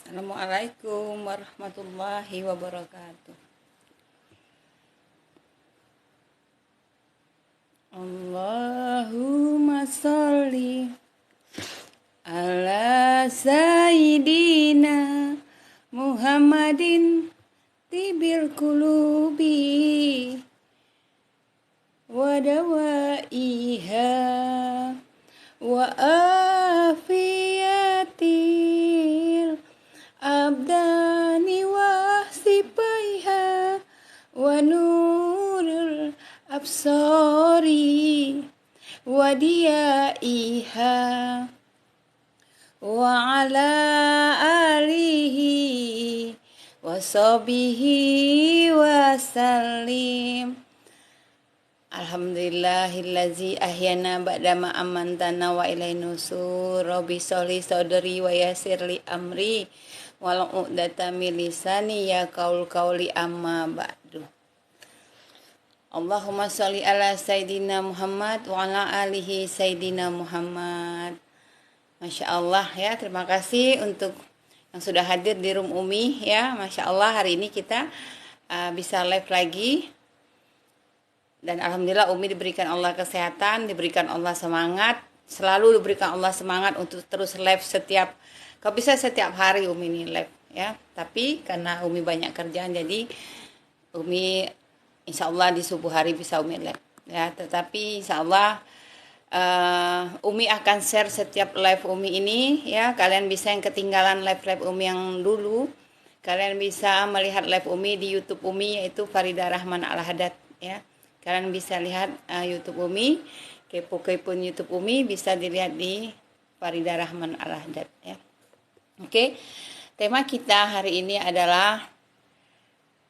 Assalamualaikum warahmatullahi wabarakatuh. Allahumma sholli ala sayyidina Muhammadin tibil qulubi wa dawaiha wa afiyatil abdani wa sipaiha wa nurul absari wa diyaiha wa ala alihi wa sahbihi wa sallim. Alhamdulillahillazi ahyana ba'dama amantana wa ilaihi nusur. Rabbi sholli sadri wa yassirli amri wal 'uqdatam min lisani yaqul qawli amma ba'du. Allahumma sholli ala sayyidina Muhammad wa ala alihi sayyidina Muhammad. Masya Allah ya, terima kasih untuk yang sudah hadir di room Umi ya. Masya Allah hari ini kita bisa live lagi. Dan alhamdulillah Umi diberikan Allah kesehatan, diberikan Allah semangat, selalu diberikan Allah semangat untuk terus live kalau bisa setiap hari Umi ini live ya. Tapi karena Umi banyak kerjaan jadi Umi insya Allah di subuh hari bisa Umi live ya. Tetapi insya Allah Umi akan share setiap live Umi ini ya. Kalian bisa yang ketinggalan live Umi yang dulu, kalian bisa melihat live Umi di YouTube Umi, yaitu Farida Rahman Al-Haddad ya. Kalian bisa lihat YouTube Umi, kepo-kepoin YouTube Umi bisa dilihat di Farida Rahman Al-Haddad ya. Oke, tema kita hari ini adalah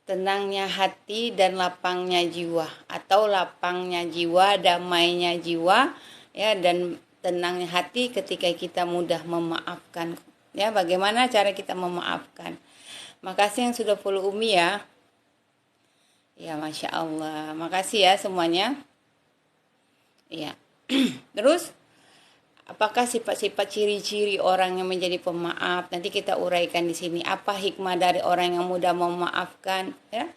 tenangnya hati dan lapangnya jiwa, atau lapangnya jiwa, damainya jiwa ya, dan tenangnya hati ketika kita mudah memaafkan ya. Bagaimana cara kita memaafkan? Makasih yang sudah follow Umi ya. Ya, Masya Allah. Makasih ya semuanya. Ya. Terus, apakah sifat-sifat ciri-ciri orang yang menjadi pemaaf? Nanti kita uraikan di sini. Apa hikmah dari orang yang mudah memaafkan? Ya.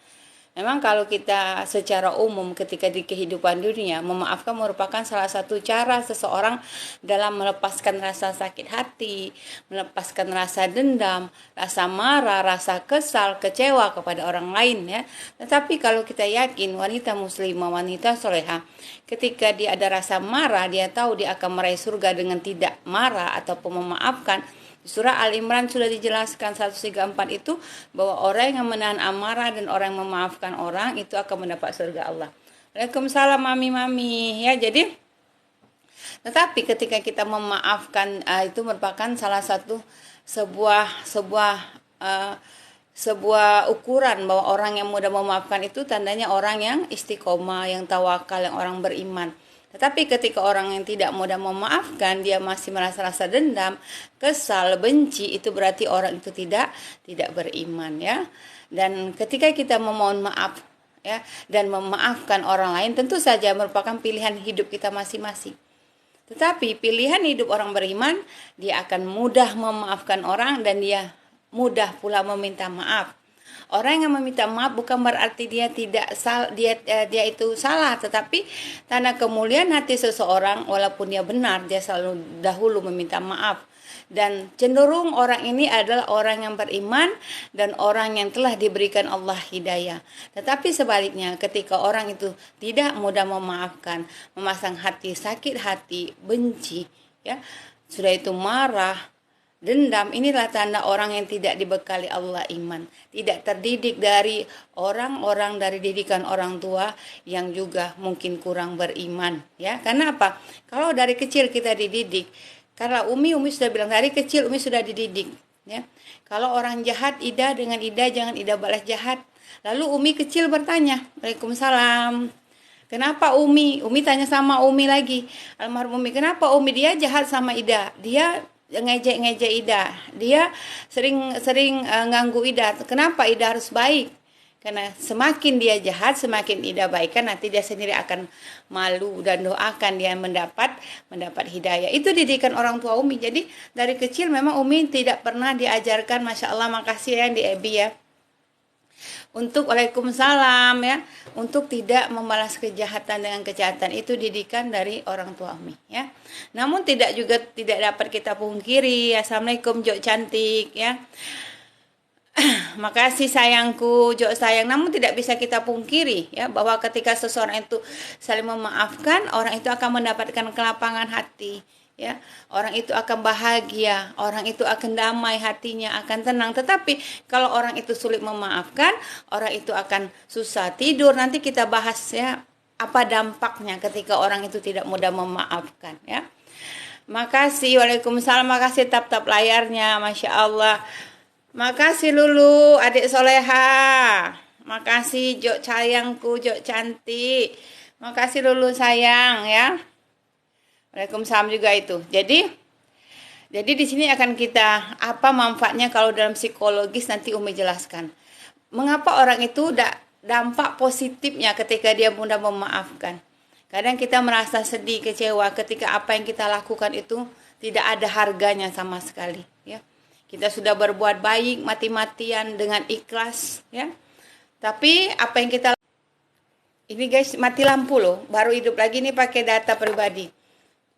Memang kalau kita secara umum ketika di kehidupan dunia, memaafkan merupakan salah satu cara seseorang dalam melepaskan rasa sakit hati, melepaskan rasa dendam, rasa marah, rasa kesal, kecewa kepada orang lain ya. Tetapi kalau kita yakin wanita muslimah, wanita soleha, ketika dia ada rasa marah, dia tahu dia akan meraih surga dengan tidak marah ataupun memaafkan. Surah Al-Imran sudah dijelaskan 134 itu bahwa orang yang menahan amarah dan orang yang memaafkan orang itu akan mendapat surga Allah. Waalaikumsalam mami-mami ya. Jadi tetapi ketika kita memaafkan itu merupakan salah satu sebuah ukuran bahwa orang yang mudah memaafkan itu tandanya orang yang istiqomah, yang tawakal, yang orang beriman. Tetapi ketika orang yang tidak mudah memaafkan, dia masih merasa rasa dendam, kesal, benci, itu berarti orang itu tidak beriman ya. Dan ketika kita memohon maaf ya dan memaafkan orang lain, tentu saja merupakan pilihan hidup kita masing-masing. Tetapi pilihan hidup orang beriman, dia akan mudah memaafkan orang dan dia mudah pula meminta maaf. Orang yang meminta maaf bukan berarti dia dia itu salah, tetapi tanda kemuliaan hati seseorang walaupun dia benar, dia selalu dahulu meminta maaf. Dan cenderung orang ini adalah orang yang beriman dan orang yang telah diberikan Allah hidayah. Tetapi sebaliknya ketika orang itu tidak mudah memaafkan, memasang hati, sakit hati, benci ya, sudah itu marah, dendam, inilah tanda orang yang tidak dibekali Allah iman, tidak terdidik dari orang-orang, dari didikan orang tua yang juga mungkin kurang beriman ya. Karena apa? Kalau dari kecil kita dididik, karena Umi sudah bilang dari kecil Umi sudah dididik ya. Kalau orang jahat, Ida dengan Ida, jangan Ida balas jahat. Lalu Umi kecil bertanya, Waalaikumsalam, kenapa Umi tanya sama Umi lagi, almarhum Umi, kenapa Umi dia jahat sama Ida, dia ngejek Ida, dia sering ganggu Ida, kenapa Ida harus baik? Karena semakin dia jahat, semakin tidak baikan, nanti dia sendiri akan malu dan doakan dia mendapat hidayah. Itu didikan orang tua Umi. Jadi dari kecil memang Umi tidak pernah diajarkan, Masya Allah, makasih ya di Ebi ya. Untuk Waalaikumsalam ya, untuk tidak membalas kejahatan dengan kejahatan, itu didikan dari orang tua Umi ya. Namun tidak dapat kita pungkiri. Assalamualaikum Jok cantik ya. Makasih sayangku, Jok sayang. Namun tidak bisa kita pungkiri ya, bahwa ketika seseorang itu saling memaafkan, orang itu akan mendapatkan kelapangan hati ya. Orang itu akan bahagia, orang itu akan damai hatinya, akan tenang. Tetapi kalau orang itu sulit memaafkan, orang itu akan susah tidur. Nanti kita bahas ya, apa dampaknya ketika orang itu tidak mudah memaafkan ya. Makasih, Waalaikumsalam, makasih tap-tap layarnya, Masya Allah. Makasih Lulu, adik soleha. Makasih Jok sayangku, Jok cantik. Makasih Lulu sayang ya. Waalaikumsalam juga itu. Jadi di sini akan kita apa manfaatnya kalau dalam psikologis, nanti Umi jelaskan. Mengapa orang itu dampak positifnya ketika dia mudah memaafkan. Kadang kita merasa sedih, kecewa ketika apa yang kita lakukan itu tidak ada harganya sama sekali ya. Kita sudah berbuat baik mati-matian dengan ikhlas ya. Tapi apa yang kita ini guys, mati lampu loh, baru hidup lagi nih pakai data pribadi.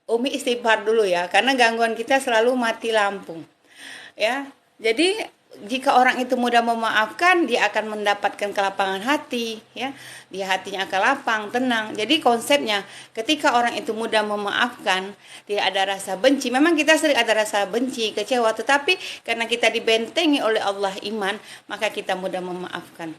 Umi istighfar dulu ya, karena gangguan kita selalu mati lampu. Ya. Jadi jika orang itu mudah memaafkan, dia akan mendapatkan kelapangan hati ya. Dia hatinya akan lapang, tenang. Jadi konsepnya ketika orang itu mudah memaafkan, tidak ada rasa benci. Memang kita sering ada rasa benci, kecewa, tetapi karena kita dibentengi oleh Allah iman, maka kita mudah memaafkan.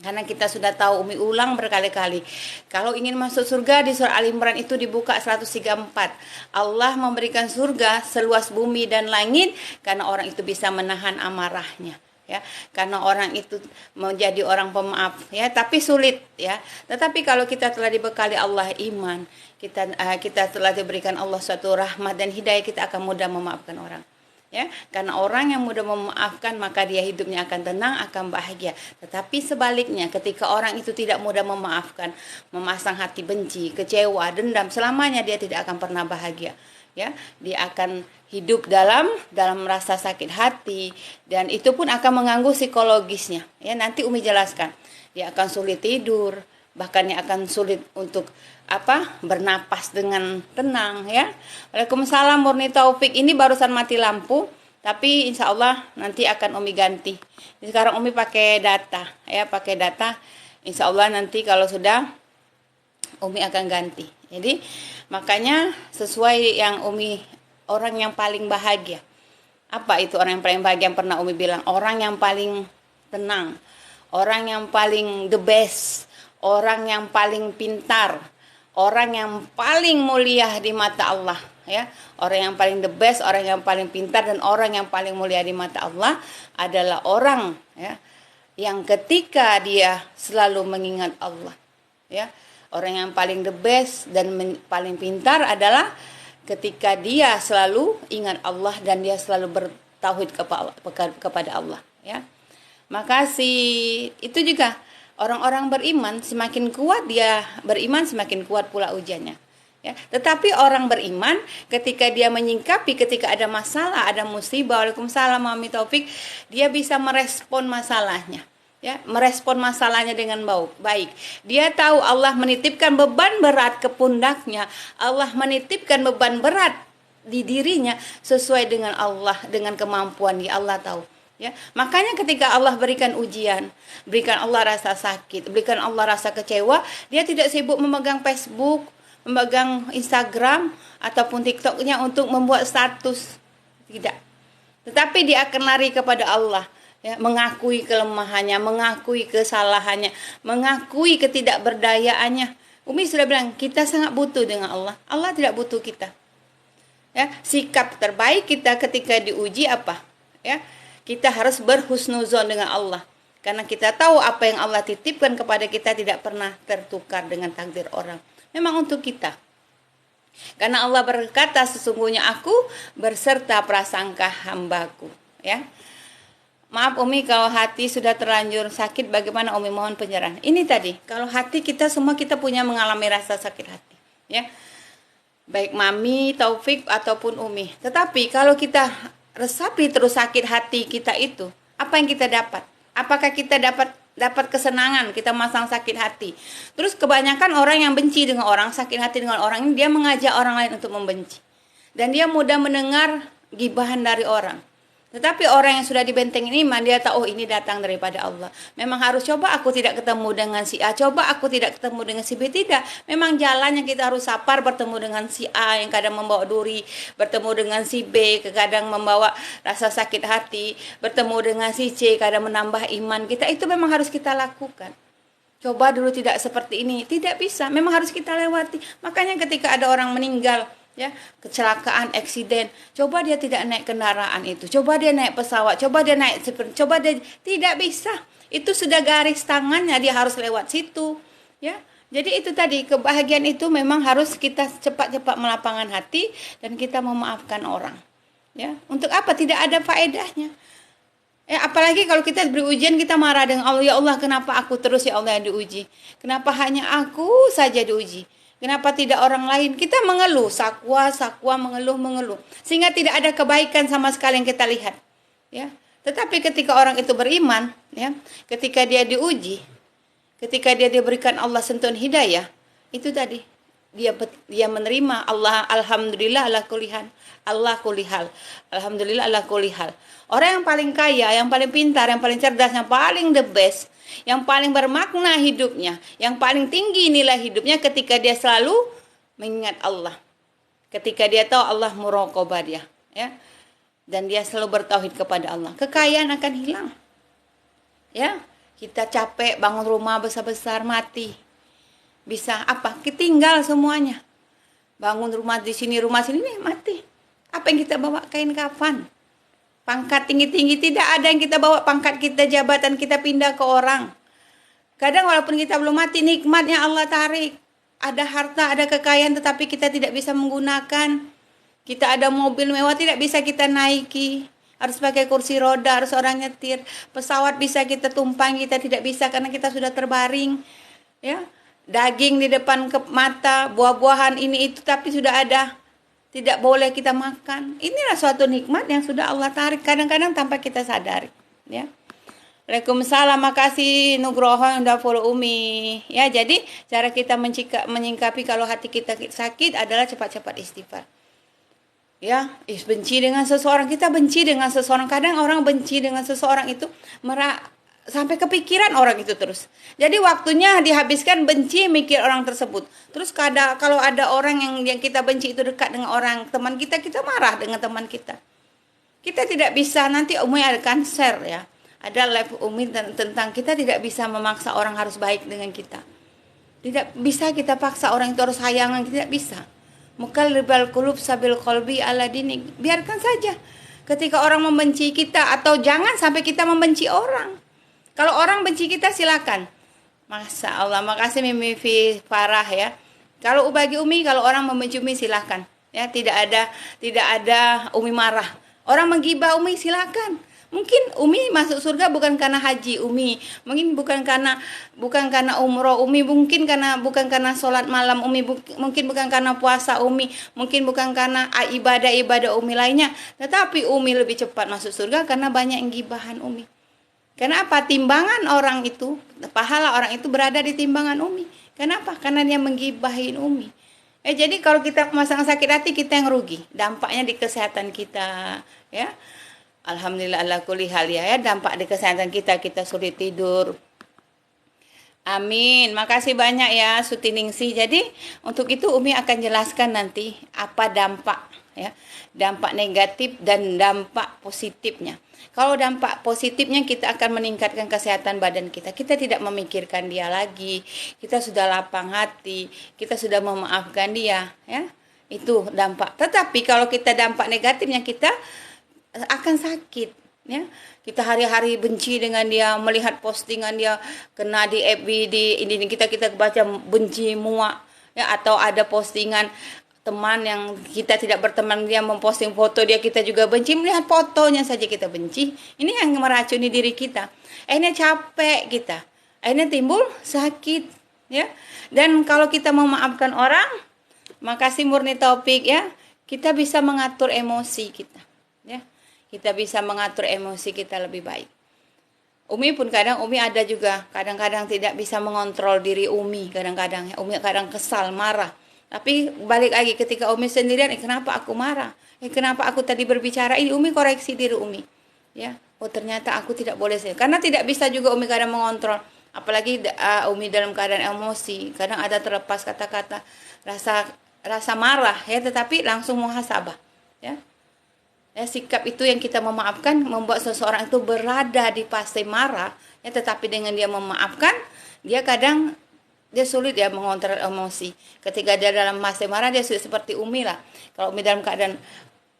Karena kita sudah tahu, Umi ulang berkali-kali. Kalau ingin masuk surga, di surah Al-Imran itu dibuka 134. Allah memberikan surga seluas bumi dan langit karena orang itu bisa menahan amarahnya. Ya, karena orang itu menjadi orang pemaaf ya, tapi sulit ya. Tetapi kalau kita telah dibekali Allah iman, kita telah diberikan Allah suatu rahmat dan hidayah, kita akan mudah memaafkan orang. Ya, karena orang yang mudah memaafkan maka dia hidupnya akan tenang, akan bahagia. Tetapi sebaliknya, ketika orang itu tidak mudah memaafkan, memasang hati benci, kecewa, dendam, selamanya dia tidak akan pernah bahagia. Ya, dia akan hidup dalam rasa sakit hati, dan itu pun akan mengganggu psikologisnya. Ya, nanti Umi jelaskan. Dia akan sulit tidur, bahkan dia akan sulit untuk bernapas dengan tenang ya. Waalaikumsalam Murni Taufik. Ini barusan mati lampu, tapi insya Allah nanti akan Umi ganti. Sekarang Umi pakai data ya, pakai data. Insya Allah nanti kalau sudah Umi akan ganti. Jadi makanya sesuai yang Umi, orang yang paling bahagia. Apa itu orang yang paling bahagia yang pernah Umi bilang? Orang yang paling tenang, orang yang paling the best, orang yang paling pintar, orang yang paling mulia di mata Allah ya. Orang yang paling the best, orang yang paling pintar, dan orang yang paling mulia di mata Allah adalah orang ya yang ketika dia selalu mengingat Allah ya. Orang yang paling the best dan paling pintar adalah ketika dia selalu ingat Allah dan dia selalu bertauhid kepada Allah ya. Makasih. Itu juga orang-orang beriman, semakin kuat dia beriman, semakin kuat pula ujiannya. Ya, tetapi orang beriman ketika dia menyingkapi, ketika ada masalah, ada musibah, Waalaikumsalam Mami Taufik, dia bisa merespon masalahnya. Ya, merespon masalahnya dengan baik. Dia tahu Allah menitipkan beban berat ke pundaknya, Allah menitipkan beban berat di dirinya sesuai dengan Allah, dengan kemampuan dia, Allah tahu. Ya, makanya ketika Allah berikan ujian, berikan Allah rasa sakit, berikan Allah rasa kecewa, dia tidak sibuk memegang Facebook, memegang Instagram ataupun TikToknya untuk membuat status, tidak. Tetapi dia akan lari kepada Allah, ya, mengakui kelemahannya, mengakui kesalahannya, mengakui ketidakberdayaannya. Umi sudah bilang kita sangat butuh dengan Allah. Allah tidak butuh kita. Ya, sikap terbaik kita ketika diuji apa? Ya, kita harus berhusnuzon dengan Allah. Karena kita tahu apa yang Allah titipkan kepada kita tidak pernah tertukar dengan takdir orang. Memang untuk kita. Karena Allah berkata, sesungguhnya aku berserta prasangka hambaku. Ya. Maaf Umi kalau hati sudah terlanjur sakit, bagaimana Umi, mohon pencerahan. Ini tadi, kalau hati kita semua kita punya mengalami rasa sakit hati, ya. Baik Mami, Taufik ataupun Umi. Tetapi kalau kita resapi terus sakit hati kita itu, apa yang kita dapat? Apakah kita dapat kesenangan kita masang sakit hati? Terus kebanyakan orang yang benci dengan orang, sakit hati dengan orang ini, dia mengajak orang lain untuk membenci. Dan dia mudah mendengar gibahan dari orang. Tetapi orang yang sudah dibentengin iman, dia tahu oh ini datang daripada Allah. Memang harus coba aku tidak ketemu dengan si A, coba aku tidak ketemu dengan si B. Tidak, memang jalannya kita harus sabar bertemu dengan si A yang kadang membawa duri, bertemu dengan si B kadang membawa rasa sakit hati, bertemu dengan si C kadang menambah iman kita. Itu memang harus kita lakukan. Coba dulu tidak seperti ini, tidak bisa, memang harus kita lewati. Makanya ketika ada orang meninggal, ya, kecelakaan, eksiden, coba dia tidak naik kendaraan itu, coba dia naik pesawat, coba dia tidak bisa. Itu sudah garis tangannya, dia harus lewat situ, ya. Jadi itu tadi, kebahagiaan itu memang harus kita cepat-cepat melapangkan hati dan kita memaafkan orang, ya. Untuk apa? Tidak ada faedahnya. Apalagi kalau kita diberi ujian, kita marah dengan Allah, ya Allah kenapa aku terus ya Allah yang diuji, kenapa hanya aku saja diuji, kenapa tidak orang lain? Kita mengeluh, sakwa, mengeluh. Sehingga tidak ada kebaikan sama sekali yang kita lihat. Ya. Tetapi ketika orang itu beriman, ya, ketika dia diuji, ketika dia diberikan Allah sentuhan hidayah, itu tadi. Dia menerima Allah, alhamdulillah ala kulli hal. Alhamdulillah ala kulli hal. Orang yang paling kaya, yang paling pintar, yang paling cerdas, yang paling the best, yang paling bermakna hidupnya, yang paling tinggi nilai hidupnya ketika dia selalu mengingat Allah. Ketika dia tahu Allah muraqabah dia, ya. Dan dia selalu bertauhid kepada Allah. Kekayaan akan hilang. Ya, kita capek bangun rumah besar-besar mati. Bisa apa? Ketinggal semuanya. Bangun rumah di sini, rumah sini nih mati. Apa yang kita bawa? Kain kafan. Pangkat tinggi-tinggi, tidak ada yang kita bawa pangkat kita, jabatan kita pindah ke orang. Kadang walaupun kita belum mati, nikmatnya Allah tarik. Ada harta, ada kekayaan, tetapi kita tidak bisa menggunakan. Kita ada mobil mewah, tidak bisa kita naiki. Harus pakai kursi roda, harus orang nyetir. Pesawat bisa kita tumpang, kita tidak bisa karena kita sudah terbaring. Ya, daging di depan ke mata, buah-buahan ini itu, tapi sudah ada. Tidak boleh kita makan. Inilah suatu nikmat yang sudah Allah tarik. Kadang-kadang tanpa kita sadari. Ya. Waalaikumsalam. Makasih Nugroho yang udah follow Umi. Ya, jadi cara kita menyingkapi kalau hati kita sakit adalah cepat-cepat istighfar. Ya, benci dengan seseorang. Kita benci dengan seseorang. Kadang orang benci dengan seseorang itu sampai kepikiran orang itu terus. Jadi waktunya dihabiskan benci mikir orang tersebut. Terus kalau ada orang yang kita benci itu dekat dengan orang teman kita, kita marah dengan teman kita. Kita tidak bisa, nanti Umi akan share ya. Ada live Umi tentang kita tidak bisa memaksa orang harus baik dengan kita. Tidak bisa kita paksa orang itu harus sayangan, tidak bisa. Muqallibal qulub sabil qalbi ala dini. Biarkan saja. Ketika orang membenci kita, atau jangan sampai kita membenci orang. Kalau orang benci kita silakan. Masya Allah, makasih Mimi Farah ya. Kalau bagi Umi, kalau orang membenci Umi silakan. Ya, tidak ada Umi marah. Orang menggibah Umi silakan. Mungkin Umi masuk surga bukan karena haji Umi, mungkin bukan karena umroh Umi, mungkin bukan karena sholat malam Umi, mungkin bukan karena puasa Umi, mungkin bukan karena ibadah Umi lainnya. Tetapi Umi lebih cepat masuk surga karena banyak yang gibahan Umi. Kenapa? Timbangan orang itu, pahala orang itu berada di timbangan Umi. Kenapa? Karena dia menggibahin Umi. Jadi kalau kita masalah sakit hati, kita yang rugi. Dampaknya di kesehatan kita, ya. Alhamdulillah ala kulli hal ya, dampak di kesehatan kita sulit tidur. Amin. Makasih banyak ya Sutiningsi. Jadi untuk itu Umi akan jelaskan nanti apa dampak ya. Dampak negatif dan dampak positifnya. Kalau dampak positifnya kita akan meningkatkan kesehatan badan kita. Kita tidak memikirkan dia lagi. Kita sudah lapang hati, kita sudah memaafkan dia ya. Itu dampak. Tetapi kalau kita dampak negatifnya kita akan sakit ya. Kita hari-hari benci dengan dia, melihat postingan dia kena di FB di ini kita baca benci muak ya, atau ada postingan teman yang kita tidak berteman, dia memposting foto dia, kita juga benci, melihat fotonya saja kita benci. Ini yang meracuni diri kita. Akhirnya capek kita, akhirnya timbul sakit, ya. Dan kalau kita memaafkan orang, makasih murni taufik, ya, kita bisa mengatur emosi kita, ya. Kita bisa mengatur emosi kita lebih baik. Umi pun kadang, Umi ada juga kadang-kadang tidak bisa mengontrol diri Umi, kadang-kadang Umi kadang kesal, marah. Tapi balik lagi ketika Umi sendirian, kenapa aku marah? Kenapa aku tadi berbicara ini? Umi koreksi diri Umi, ya. Oh ternyata aku tidak boleh sih, karena tidak bisa juga Umi kadang mengontrol. Apalagi Umi dalam keadaan emosi, kadang ada terlepas kata-kata, rasa marah, ya, tetapi langsung muhasabah, ya. Ya, sikap itu yang kita memaafkan membuat seseorang itu berada di fase marah, ya, tetapi dengan dia memaafkan, dia kadang dia sulit ya mengontrol emosi. Ketika dia dalam fase marah, dia sulit seperti Umi lah. Kalau Umi dalam keadaan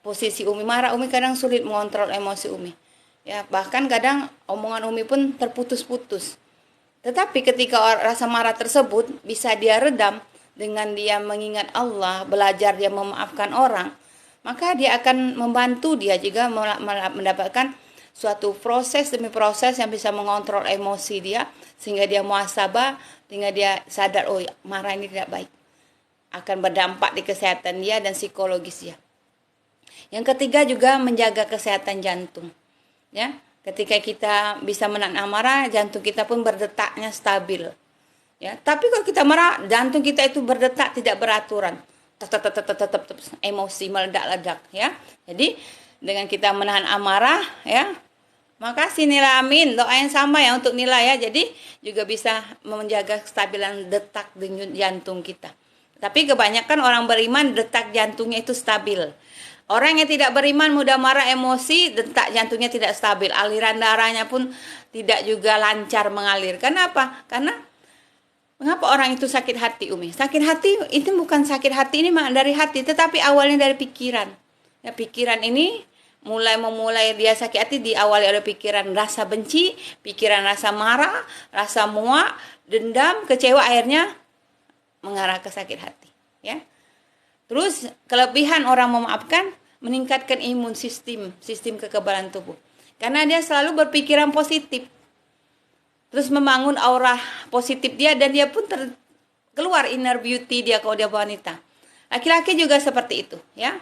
posisi Umi marah, Umi kadang sulit mengontrol emosi Umi. Ya, bahkan kadang omongan Umi pun terputus-putus. Tetapi ketika rasa marah tersebut bisa dia redam dengan dia mengingat Allah, belajar dia memaafkan orang, maka dia akan membantu dia juga mendapatkan suatu proses demi proses yang bisa mengontrol emosi dia, sehingga dia muhasabah, sehingga dia sadar, oh marah ini tidak baik, akan berdampak di kesehatan dia dan psikologis dia. Yang ketiga juga menjaga kesehatan jantung, ya. Ketika kita bisa menahan amarah, jantung kita pun berdetaknya stabil, ya. Tapi kalau kita marah, jantung kita itu berdetak tidak beraturan, tetap emosi meledak-ledak, ya. Jadi dengan kita menahan amarah, ya, makasih Nila, amin, doa yang sama ya untuk Nila, ya. Jadi juga bisa menjaga kestabilan detak denyut jantung kita. Tapi kebanyakan orang beriman detak jantungnya itu stabil. Orang yang tidak beriman mudah marah, emosi, detak jantungnya tidak stabil, aliran darahnya pun tidak juga lancar mengalir. Kenapa? Karena mengapa orang itu sakit hati, Umi? Sakit hati itu bukan sakit hati ini dari hati, tetapi awalnya dari pikiran. Ya, pikiran ini memulai dia sakit hati diawali oleh pikiran rasa benci, pikiran rasa marah, rasa muak, dendam, kecewa, akhirnya mengarah ke sakit hati, ya. Terus kelebihan orang memaafkan meningkatkan imun sistem kekebalan tubuh. Karena dia selalu berpikiran positif. Terus membangun aura positif dia, dan dia pun keluar inner beauty dia kalau dia wanita. Laki-laki juga seperti itu, ya.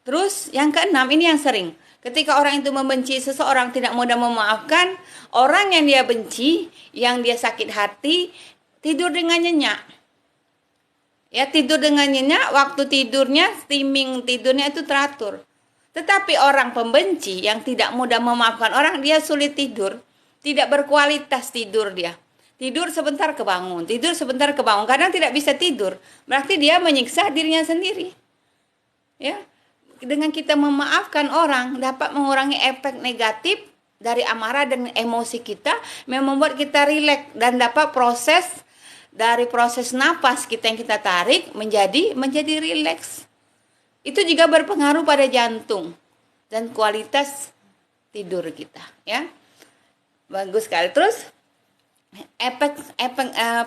Terus yang keenam, ini yang sering. Ketika orang itu membenci seseorang, tidak mudah memaafkan, orang yang dia benci, yang dia sakit hati, tidur dengan nyenyak. Ya, tidur dengan nyenyak, waktu tidurnya, timing tidurnya itu teratur. Tetapi orang pembenci yang tidak mudah memaafkan orang, dia sulit tidur. Tidak berkualitas tidur dia. Tidur sebentar kebangun, tidur sebentar kebangun. Kadang tidak bisa tidur. Berarti dia menyiksa dirinya sendiri. Ya. Dengan kita memaafkan orang dapat mengurangi efek negatif dari amarah dan emosi kita, membuat kita rileks dan dapat proses napas kita yang kita tarik menjadi rileks. Itu juga berpengaruh pada jantung dan kualitas tidur kita, ya. Bagus sekali. Terus efek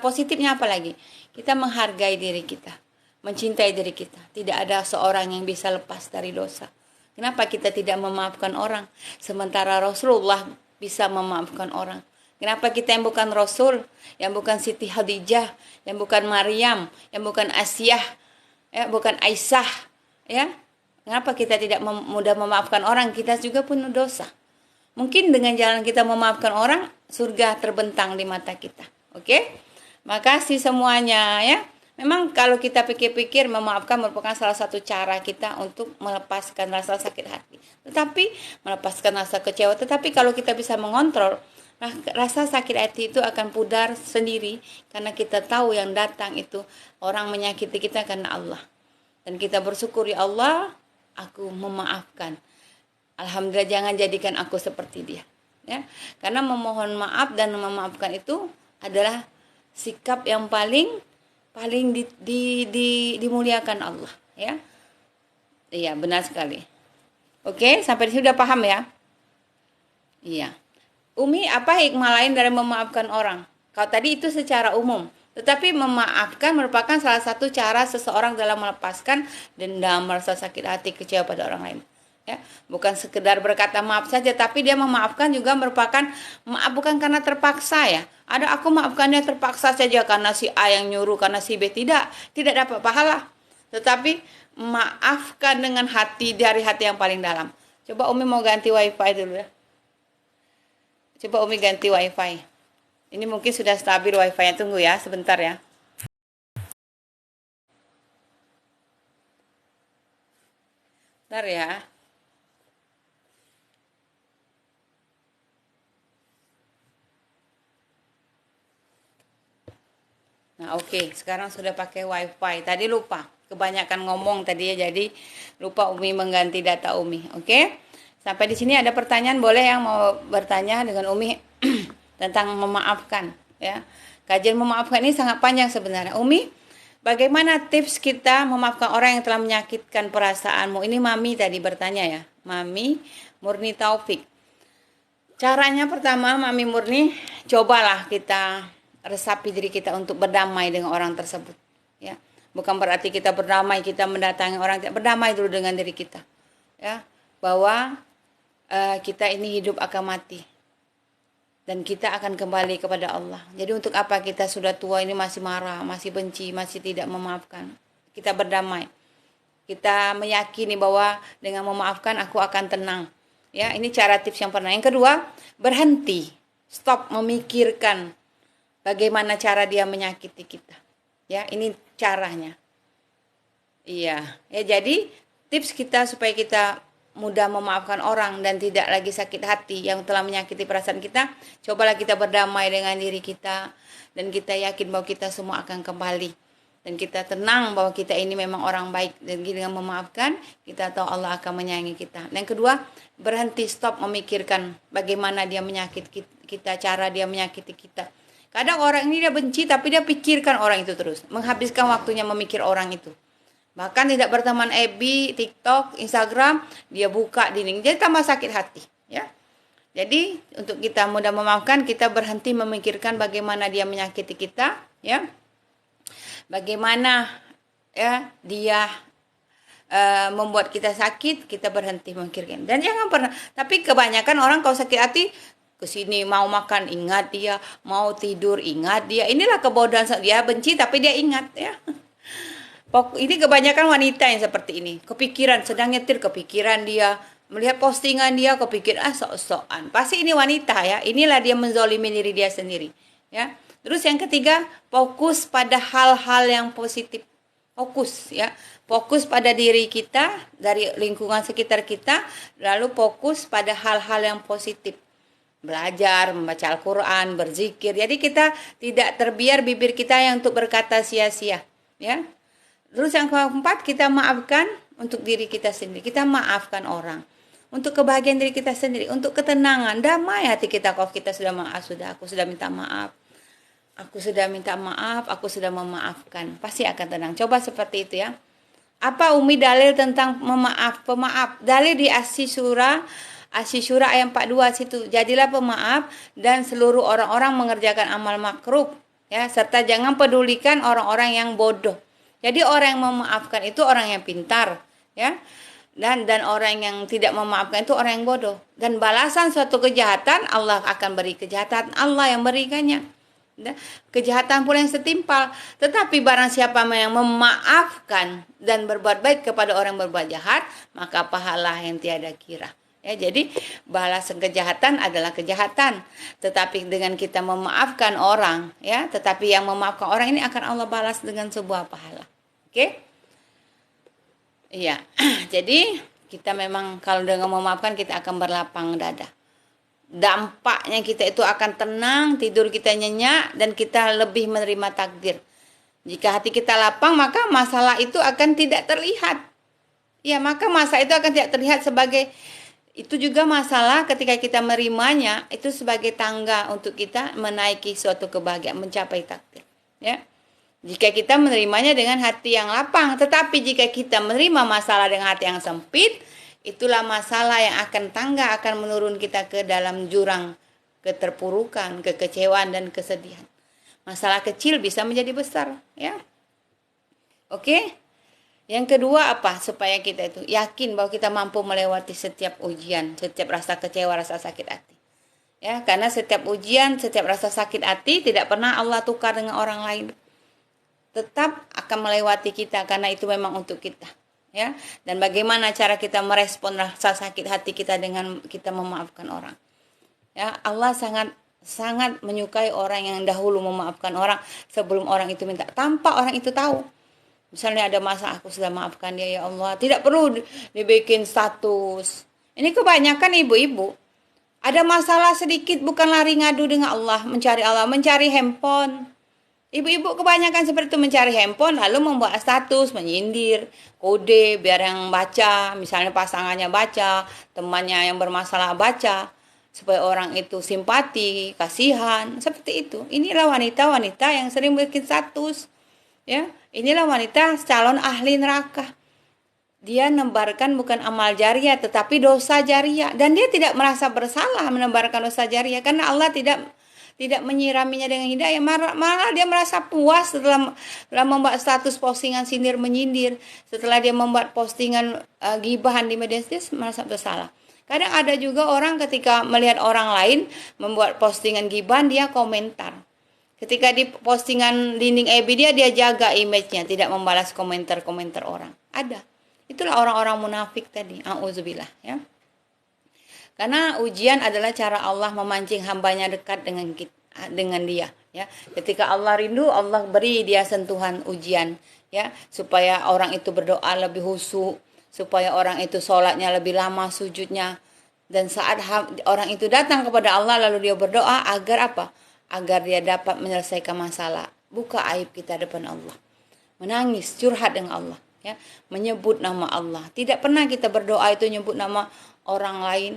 positifnya apa lagi? Kita menghargai diri kita, mencintai diri kita. Tidak ada seorang yang bisa lepas dari dosa. Kenapa kita tidak memaafkan orang, sementara Rasulullah bisa memaafkan orang? Kenapa kita yang bukan Rasul, yang bukan Siti Khadijah, yang bukan Maryam, yang bukan Asyah, ya, bukan Aisyah, ya? Kenapa kita tidak mudah memaafkan orang? Kita juga penuh dosa. Mungkin dengan jalan kita memaafkan orang, surga terbentang di mata kita. Oke? Makasih semuanya, ya. Memang kalau kita pikir-pikir, memaafkan merupakan salah satu cara kita untuk melepaskan rasa sakit hati. Tetapi melepaskan rasa kecewa. Tetapi kalau kita bisa mengontrol, rasa sakit hati itu akan pudar sendiri, karena kita tahu yang datang itu orang menyakiti kita karena Allah. Dan kita bersyukur, ya Allah, aku memaafkan. Alhamdulillah, jangan jadikan aku seperti dia, ya. Karena memohon maaf dan memaafkan itu adalah sikap yang paling dimuliakan Allah, ya. Iya, benar sekali. Oke, sampai di sini sudah paham, ya? Iya. Umi, apa hikmah lain dari memaafkan orang? Kalau tadi itu secara umum. Tetapi memaafkan merupakan salah satu cara seseorang dalam melepaskan dendam, merasa sakit hati, kecewa pada orang lain. Ya, bukan sekedar berkata maaf saja, tapi dia memaafkan juga merupakan maaf bukan karena terpaksa ya. Ada aku maafkannya terpaksa saja karena si A yang nyuruh, karena si B tidak dapat pahala. Tetapi maafkan dengan hati, dari hati yang paling dalam. Coba Umi mau ganti wifi dulu ya. Coba Umi ganti wifi. Ini mungkin sudah stabil wifi-nya, tunggu ya sebentar ya. Bentar ya. Nah, oke, sekarang sudah pakai wifi. Tadi lupa, kebanyakan ngomong tadi ya, jadi lupa Umi mengganti data Umi. Oke, sampai di sini ada pertanyaan, boleh yang mau bertanya dengan Umi tentang memaafkan ya. Kajian memaafkan ini sangat panjang sebenarnya. Umi, bagaimana tips kita memaafkan orang yang telah menyakitkan perasaanmu? Ini Mami tadi bertanya ya, Mami Murni Taufik. Caranya pertama, Mami Murni, cobalah kita resapi diri kita untuk berdamai dengan orang tersebut ya. Bukan berarti kita berdamai, kita mendatangi orang, tidak, berdamai dulu dengan diri kita ya, bahwa kita ini hidup akan mati dan kita akan kembali kepada Allah. Jadi untuk apa kita sudah tua ini masih marah, masih benci, masih tidak memaafkan? Kita berdamai, kita meyakini bahwa dengan memaafkan aku akan tenang ya. Ini cara tips yang pertama. Yang kedua, berhenti, stop memikirkan bagaimana cara dia menyakiti kita. Ya, ini caranya. Iya, ya jadi tips kita supaya kita mudah memaafkan orang dan tidak lagi sakit hati yang telah menyakiti perasaan kita, cobalah kita berdamai dengan diri kita dan kita yakin bahwa kita semua akan kembali. Dan kita tenang bahwa kita ini memang orang baik, dan dengan memaafkan kita tahu Allah akan menyayangi kita. Yang kedua, berhenti, stop memikirkan bagaimana dia menyakiti kita, cara dia menyakiti kita. Kadang orang ini dia benci tapi dia pikirkan orang itu terus. Menghabiskan waktunya memikir orang itu. Bahkan tidak berteman FB, TikTok, Instagram, dia buka dinding. Jadi tambah sakit hati. Ya. Jadi untuk kita mudah memaafkan, kita berhenti memikirkan bagaimana dia menyakiti kita. Ya. Bagaimana ya dia membuat kita sakit, kita berhenti memikirkan. Dan jangan pernah, tapi kebanyakan orang kalau sakit hati, kesini mau makan ingat dia, mau tidur ingat dia. Inilah kebodohan, dia benci tapi dia ingat ya. Ini kebanyakan wanita yang seperti ini. Kepikiran, sedang nyetir kepikiran dia, melihat postingan dia kepikiran sok-sokan. Pasti ini wanita ya. Inilah dia menzolimi diri dia sendiri ya. Terus yang ketiga, fokus pada hal-hal yang positif. Fokus ya. Fokus pada diri kita, dari lingkungan sekitar kita, lalu fokus pada hal-hal yang positif. Belajar, membaca Al-Quran, berzikir. Jadi kita tidak terbiar bibir kita yang untuk berkata sia-sia. Ya. Terus yang keempat, kita maafkan untuk diri kita sendiri. Kita maafkan orang. Untuk kebahagiaan diri kita sendiri. Untuk ketenangan, damai hati kita. Kalau kita sudah maaf, aku sudah minta maaf. Aku sudah minta maaf, aku sudah memaafkan. Pasti akan tenang. Coba seperti itu ya. Apa Umi dalil tentang pemaaf? Dalil di Asy-Syura ayat 42 situ. Jadilah pemaaf dan seluruh orang-orang mengerjakan amal makruf ya, serta jangan pedulikan orang-orang yang bodoh. Jadi orang yang memaafkan itu orang yang pintar ya. Dan orang yang tidak memaafkan itu orang yang bodoh. Dan balasan suatu kejahatan, Allah akan beri kejahatan, Allah yang berikannya. Kejahatan pula yang setimpal. Tetapi barang siapa yang memaafkan dan berbuat baik kepada orang yang berbuat jahat, maka pahala yang tiada kira. Ya, jadi balasan kejahatan adalah kejahatan. Tetapi dengan kita memaafkan orang, ya, tetapi yang memaafkan orang ini akan Allah balas dengan sebuah pahala. Oke? Iya. Jadi kita memang kalau dengan memaafkan kita akan berlapang dada. Dampaknya kita itu akan tenang, tidur kita nyenyak, dan kita lebih menerima takdir. Jika hati kita lapang, maka masalah itu akan tidak terlihat. Ya, maka masalah itu akan tidak terlihat sebagai, itu juga masalah ketika kita menerimanya, itu sebagai tangga untuk kita menaiki suatu kebahagiaan, mencapai takdir. Ya. Jika kita menerimanya dengan hati yang lapang, tetapi jika kita menerima masalah dengan hati yang sempit, itulah masalah yang akan menurun kita ke dalam jurang keterpurukan, kekecewaan dan kesedihan. Masalah kecil bisa menjadi besar, ya. Oke. Yang kedua apa? Supaya kita itu yakin bahwa kita mampu melewati setiap ujian, setiap rasa kecewa, rasa sakit hati. Ya, karena setiap ujian, setiap rasa sakit hati tidak pernah Allah tukar dengan orang lain. Tetap akan melewati kita karena itu memang untuk kita. Ya. Dan bagaimana cara kita merespon rasa sakit hati kita dengan kita memaafkan orang. Ya, Allah sangat menyukai orang yang dahulu memaafkan orang sebelum orang itu minta, tanpa orang itu tahu. Misalnya ada masa aku sudah maafkan dia ya Allah, tidak perlu dibikin status. Ini kebanyakan ibu-ibu ada masalah sedikit bukan lari ngadu dengan Allah, mencari handphone. Ibu-ibu kebanyakan seperti itu, mencari handphone lalu membuat status, menyindir, kode biar yang baca, misalnya pasangannya baca, temannya yang bermasalah baca, supaya orang itu simpati, kasihan, seperti itu. Inilah wanita-wanita yang sering bikin status. Ya, inilah wanita calon ahli neraka. Dia menebarkan bukan amal jariah tetapi dosa jariah, dan dia tidak merasa bersalah menebarkan dosa jariah karena Allah tidak menyiraminya dengan hidayah. Malah dia merasa puas setelah membuat status postingan sindir menyindir, setelah dia membuat postingan gibahan di media sosial, merasa bersalah. Kadang ada juga orang ketika melihat orang lain membuat postingan gibahan, dia komentar. Ketika di postingan dinding FB dia jaga image-nya, tidak membalas komentar-komentar orang. Ada. Itulah orang-orang munafik tadi. Auzubillah, ya. Karena ujian adalah cara Allah memancing hambanya dekat dengan dia, ya. Ketika Allah rindu, Allah beri dia sentuhan ujian, ya, supaya orang itu berdoa lebih khusyuk, supaya orang itu sholatnya lebih lama sujudnya. Dan saat orang itu datang kepada Allah lalu dia berdoa agar apa? Agar dia dapat menyelesaikan masalah, buka aib kita depan Allah, menangis, curhat dengan Allah, ya, menyebut nama Allah. Tidak pernah kita berdoa itu nyebut nama orang lain,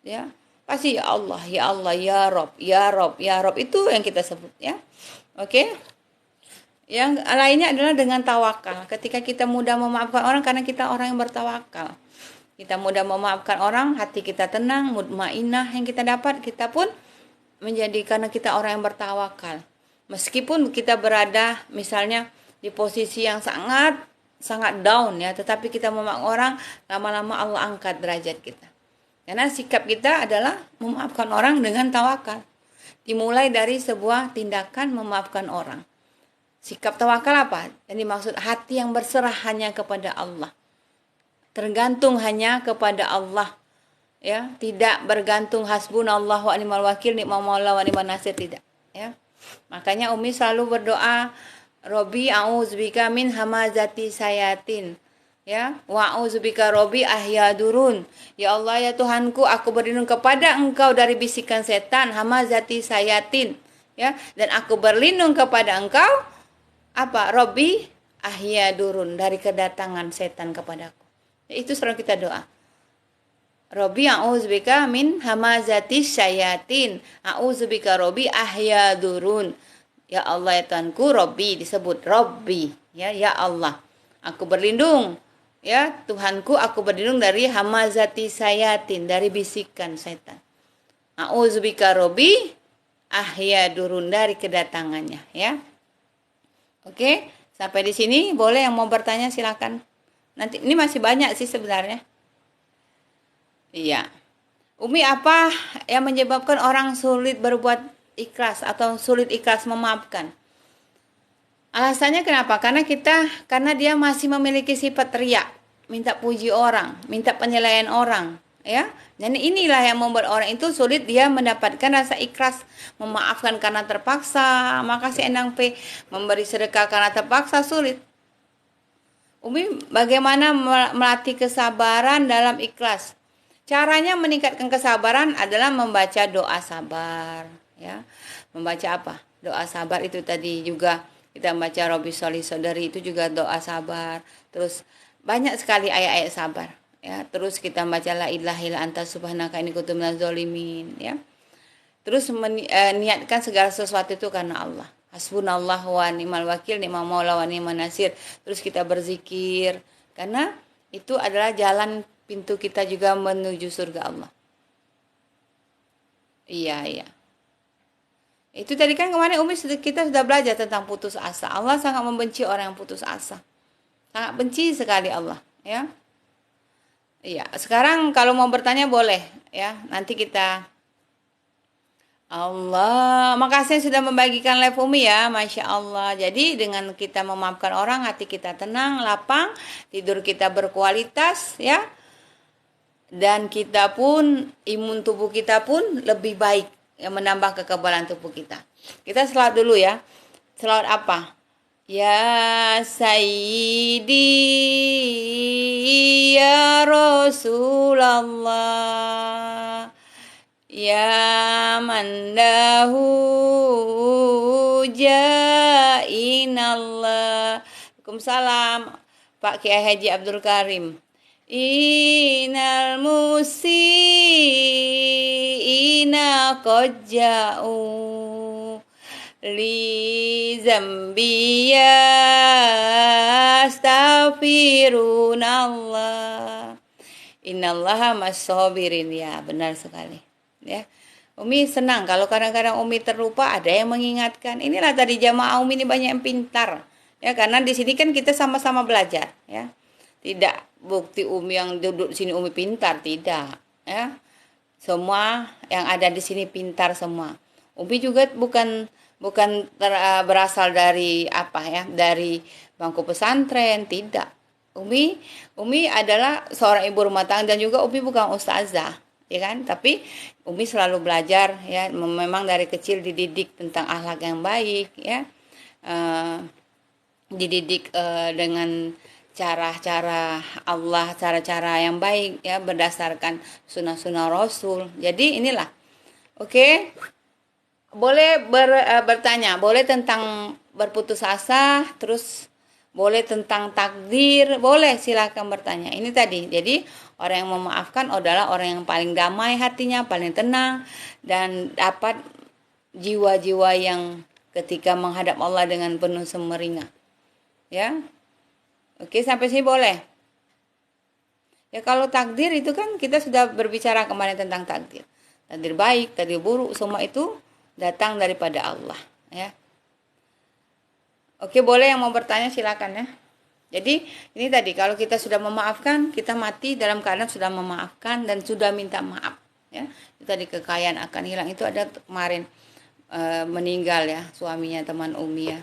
ya. Pasti ya Allah, ya Allah, ya Rob, ya Rob, ya Rob, itu yang kita sebut, ya. Oke. Yang lainnya adalah dengan tawakal. Ketika kita mudah memaafkan orang karena kita orang yang bertawakal. Kita mudah memaafkan orang, hati kita tenang, mutmainah yang kita dapat, kita pun menjadi karena kita orang yang bertawakal. Meskipun kita berada misalnya di posisi yang sangat down, ya, tetapi kita memaafkan orang, lama-lama Allah angkat derajat kita. Karena sikap kita adalah memaafkan orang dengan tawakal. Dimulai dari sebuah tindakan memaafkan orang. Sikap tawakal apa? Yang dimaksud hati yang berserah hanya kepada Allah. Tergantung hanya kepada Allah. Ya, tidak bergantung hasbunallah wa ni'mal wakil, ni'mal maula wa ni'man nasir, tidak, ya. Makanya Umi selalu berdoa, Robi a'udzubika min hamazati sayatin, ya, wa a'udzubika Robi ahyadurun. Ya Allah, ya Tuhanku, aku berlindung kepada Engkau dari bisikan setan, hamazati sayatin, ya, dan aku berlindung kepada Engkau apa? Robi ahyadurun, dari kedatangan setan kepadaku. Ya, itu selalu kita doa. Robi a'udzubika min hamazati syayatin, a'udzubika Robi ahyadurun. Ya Allah, ya Tuhanku, Robi disebut Robi, ya, ya Allah, aku berlindung, ya Tuhanku, aku berlindung dari hamazati syayatin, dari bisikan setan. A'udzubika Robi ahyadurun, dari kedatangannya, ya. Oke, sampai di sini. Boleh yang mau bertanya silakan. Nanti ini masih banyak sih sebenarnya. Iya. Umi, apa yang menyebabkan orang sulit berbuat ikhlas atau sulit ikhlas memaafkan? Alasannya kenapa? Karena dia masih memiliki sifat riya, minta puji orang, minta penilaian orang, ya. Dan inilah yang membuat orang itu sulit dia mendapatkan rasa ikhlas, memaafkan karena terpaksa. Maka si Endang P memberi sedekah karena terpaksa, sulit. Umi, bagaimana melatih kesabaran dalam ikhlas? Caranya meningkatkan kesabaran adalah membaca doa sabar, ya. Membaca apa? Doa sabar itu tadi juga kita baca Robi Sholih Sodari, itu juga doa sabar. Terus banyak sekali ayat-ayat sabar, ya. Terus kita baca la ilaha illa anta subhanaka inni kuntu minaz zalimin, ya. Terus niatkan segala sesuatu itu karena Allah. Hasbunallah wa ni'mal wakil, ni'mal maula wa ni'man nasir. Terus kita berzikir karena itu adalah jalan pintu kita juga menuju surga Allah. Iya, iya. Itu tadi kan kemarin kita sudah belajar tentang putus asa. Allah sangat membenci orang yang putus asa. Sangat benci sekali Allah, ya. Iya, sekarang kalau mau bertanya boleh, ya. Nanti kita Allah, makasih sudah membagikan live Umi ya, Masya Allah. Jadi dengan kita memaafkan orang, hati kita tenang, lapang, tidur kita berkualitas, ya. Dan kita pun, imun tubuh kita pun lebih baik, ya, menambah kekebalan tubuh kita. Kita selawat dulu ya. Selawat apa? Ya Sayyidi ya Rasulullah, ya mandahu jainallah. Waalaikumsalam Pak Kiai Haji Abdul Karim. Inal musiina qad ja'u li zambiya astaghfirunallah innallaha mas-sabirin. Ya, benar sekali, ya. Umi senang kalau kadang-kadang Umi terlupa ada yang mengingatkan. Inilah tadi jamaah Umi ini banyak yang pintar, ya, karena di sini kan kita sama-sama belajar, ya. Tidak bukti Umi yang duduk di sini Umi pintar, tidak, ya. Semua yang ada di sini pintar semua. Umi juga bukan berasal dari apa, ya, dari bangku pesantren, tidak. Umi adalah seorang ibu rumah tangga dan juga Umi bukan ustazah, ya kan? Tapi Umi selalu belajar, ya, memang dari kecil dididik tentang akhlak yang baik, ya. Dididik dengan cara-cara Allah, cara-cara yang baik, ya, berdasarkan sunnah-sunnah Rasul. Jadi inilah. Oke. Boleh bertanya, boleh tentang berputus asa, terus boleh tentang takdir, boleh silakan bertanya. Ini tadi. Jadi orang yang memaafkan adalah orang yang paling damai hatinya, paling tenang, dan dapat jiwa-jiwa yang ketika menghadap Allah dengan penuh sumringah. Ya. Oke, sampai sini boleh. Ya, kalau takdir itu kan kita sudah berbicara kemarin tentang takdir. Takdir baik, takdir buruk, semua itu datang daripada Allah, ya. Oke, boleh yang mau bertanya silakan, ya. Jadi ini tadi kalau kita sudah memaafkan, kita mati dalam keadaan sudah memaafkan dan sudah minta maaf, ya. Itu tadi kekayaan akan hilang. Itu ada kemarin meninggal, ya, suaminya teman Umi, ya.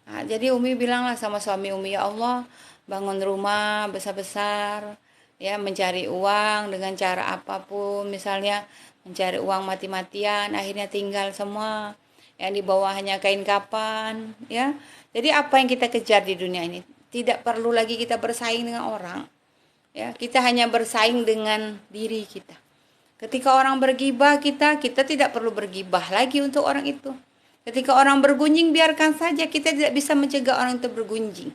Nah, jadi Umi bilanglah sama suami Umi, ya Allah, bangun rumah besar-besar, ya, mencari uang dengan cara apapun, misalnya mencari uang mati-matian, akhirnya tinggal semua, yang di bawah hanya kain kapan, ya. Jadi apa yang kita kejar di dunia ini, tidak perlu lagi kita bersaing dengan orang, ya. Kita hanya bersaing dengan diri kita. Ketika orang bergibah kita tidak perlu bergibah lagi untuk orang itu. Ketika orang bergunjing, biarkan saja, kita tidak bisa mencegah orang itu bergunjing,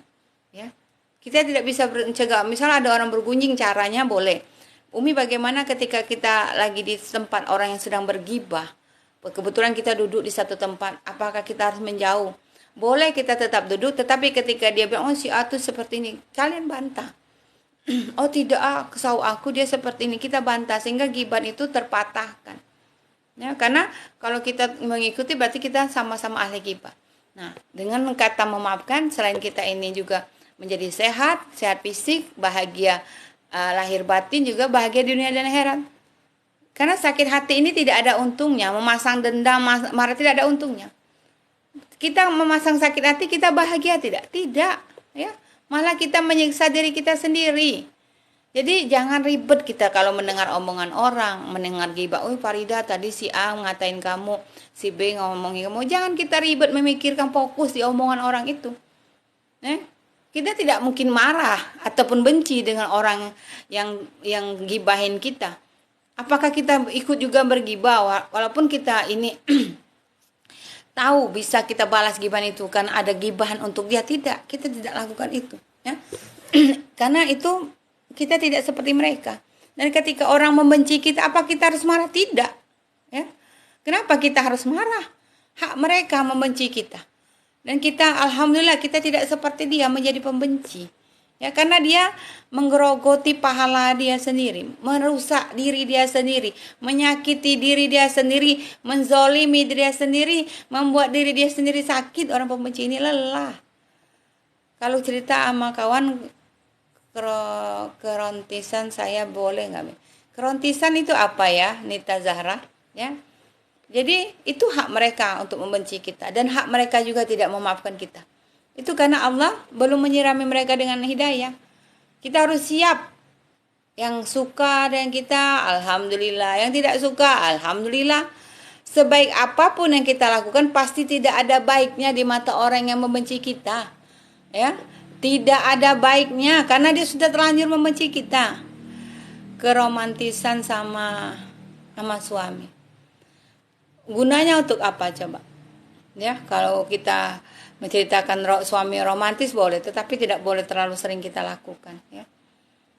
ya. Kita tidak bisa mencegah, misalnya ada orang bergunjing, caranya boleh. Umi, bagaimana ketika kita lagi di tempat orang yang sedang bergibah, kebetulan kita duduk di satu tempat, apakah kita harus menjauh? Boleh kita tetap duduk, tetapi ketika dia bilang, oh si A tuh seperti ini, kalian bantah. Oh tidak, kesau aku dia seperti ini, kita bantah, sehingga gibah itu terpatahkan. Ya, karena kalau kita mengikuti berarti kita sama-sama ahli gibah. Nah, dengan kata memaafkan, selain kita ini juga menjadi sehat fisik, bahagia lahir batin, juga bahagia di dunia dan akhirat. Karena sakit hati ini tidak ada untungnya, memasang dendam, marah tidak ada untungnya. Kita memasang sakit hati, kita bahagia tidak? Tidak, ya. Malah kita menyiksa diri kita sendiri. Jadi jangan ribet kita kalau mendengar omongan orang, mendengar gibah. Oh Farida tadi si A ngatain kamu, si B ngomongin kamu. Jangan kita ribet memikirkan, fokus di omongan orang itu. Kita tidak mungkin marah ataupun benci dengan orang yang gibahin kita. Apakah kita ikut juga bergibah walaupun kita ini tahu bisa kita balas gibahan itu kan ada gibahan untuk dia? Tidak, kita tidak lakukan itu, ya. Karena itu kita tidak seperti mereka. Dan ketika orang membenci kita, apa kita harus marah? Tidak, ya. Kenapa kita harus marah? Hak mereka membenci kita. Dan kita alhamdulillah kita tidak seperti dia menjadi pembenci. Ya, karena dia menggerogoti pahala dia sendiri, merusak diri dia sendiri, menyakiti diri dia sendiri, menzolimi diri dia sendiri, membuat diri dia sendiri sakit. Orang pembenci ini lelah. Kalau cerita sama kawan kerontisan saya boleh nggak? Kerontisan itu apa ya, Nita Zahra? Ya, jadi itu hak mereka untuk membenci kita dan hak mereka juga tidak memaafkan kita. Itu karena Allah belum menyirami mereka dengan hidayah. Kita harus siap. Yang suka dengan kita, alhamdulillah. Yang tidak suka, alhamdulillah. Sebaik apapun yang kita lakukan, pasti tidak ada baiknya di mata orang yang membenci kita. Ya, tidak ada baiknya karena dia sudah terlanjur membenci kita. Keromantisan sama suami. Gunanya untuk apa coba? Ya, kalau kita menceritakan suami romantis boleh, tetapi tidak boleh terlalu sering kita lakukan, ya.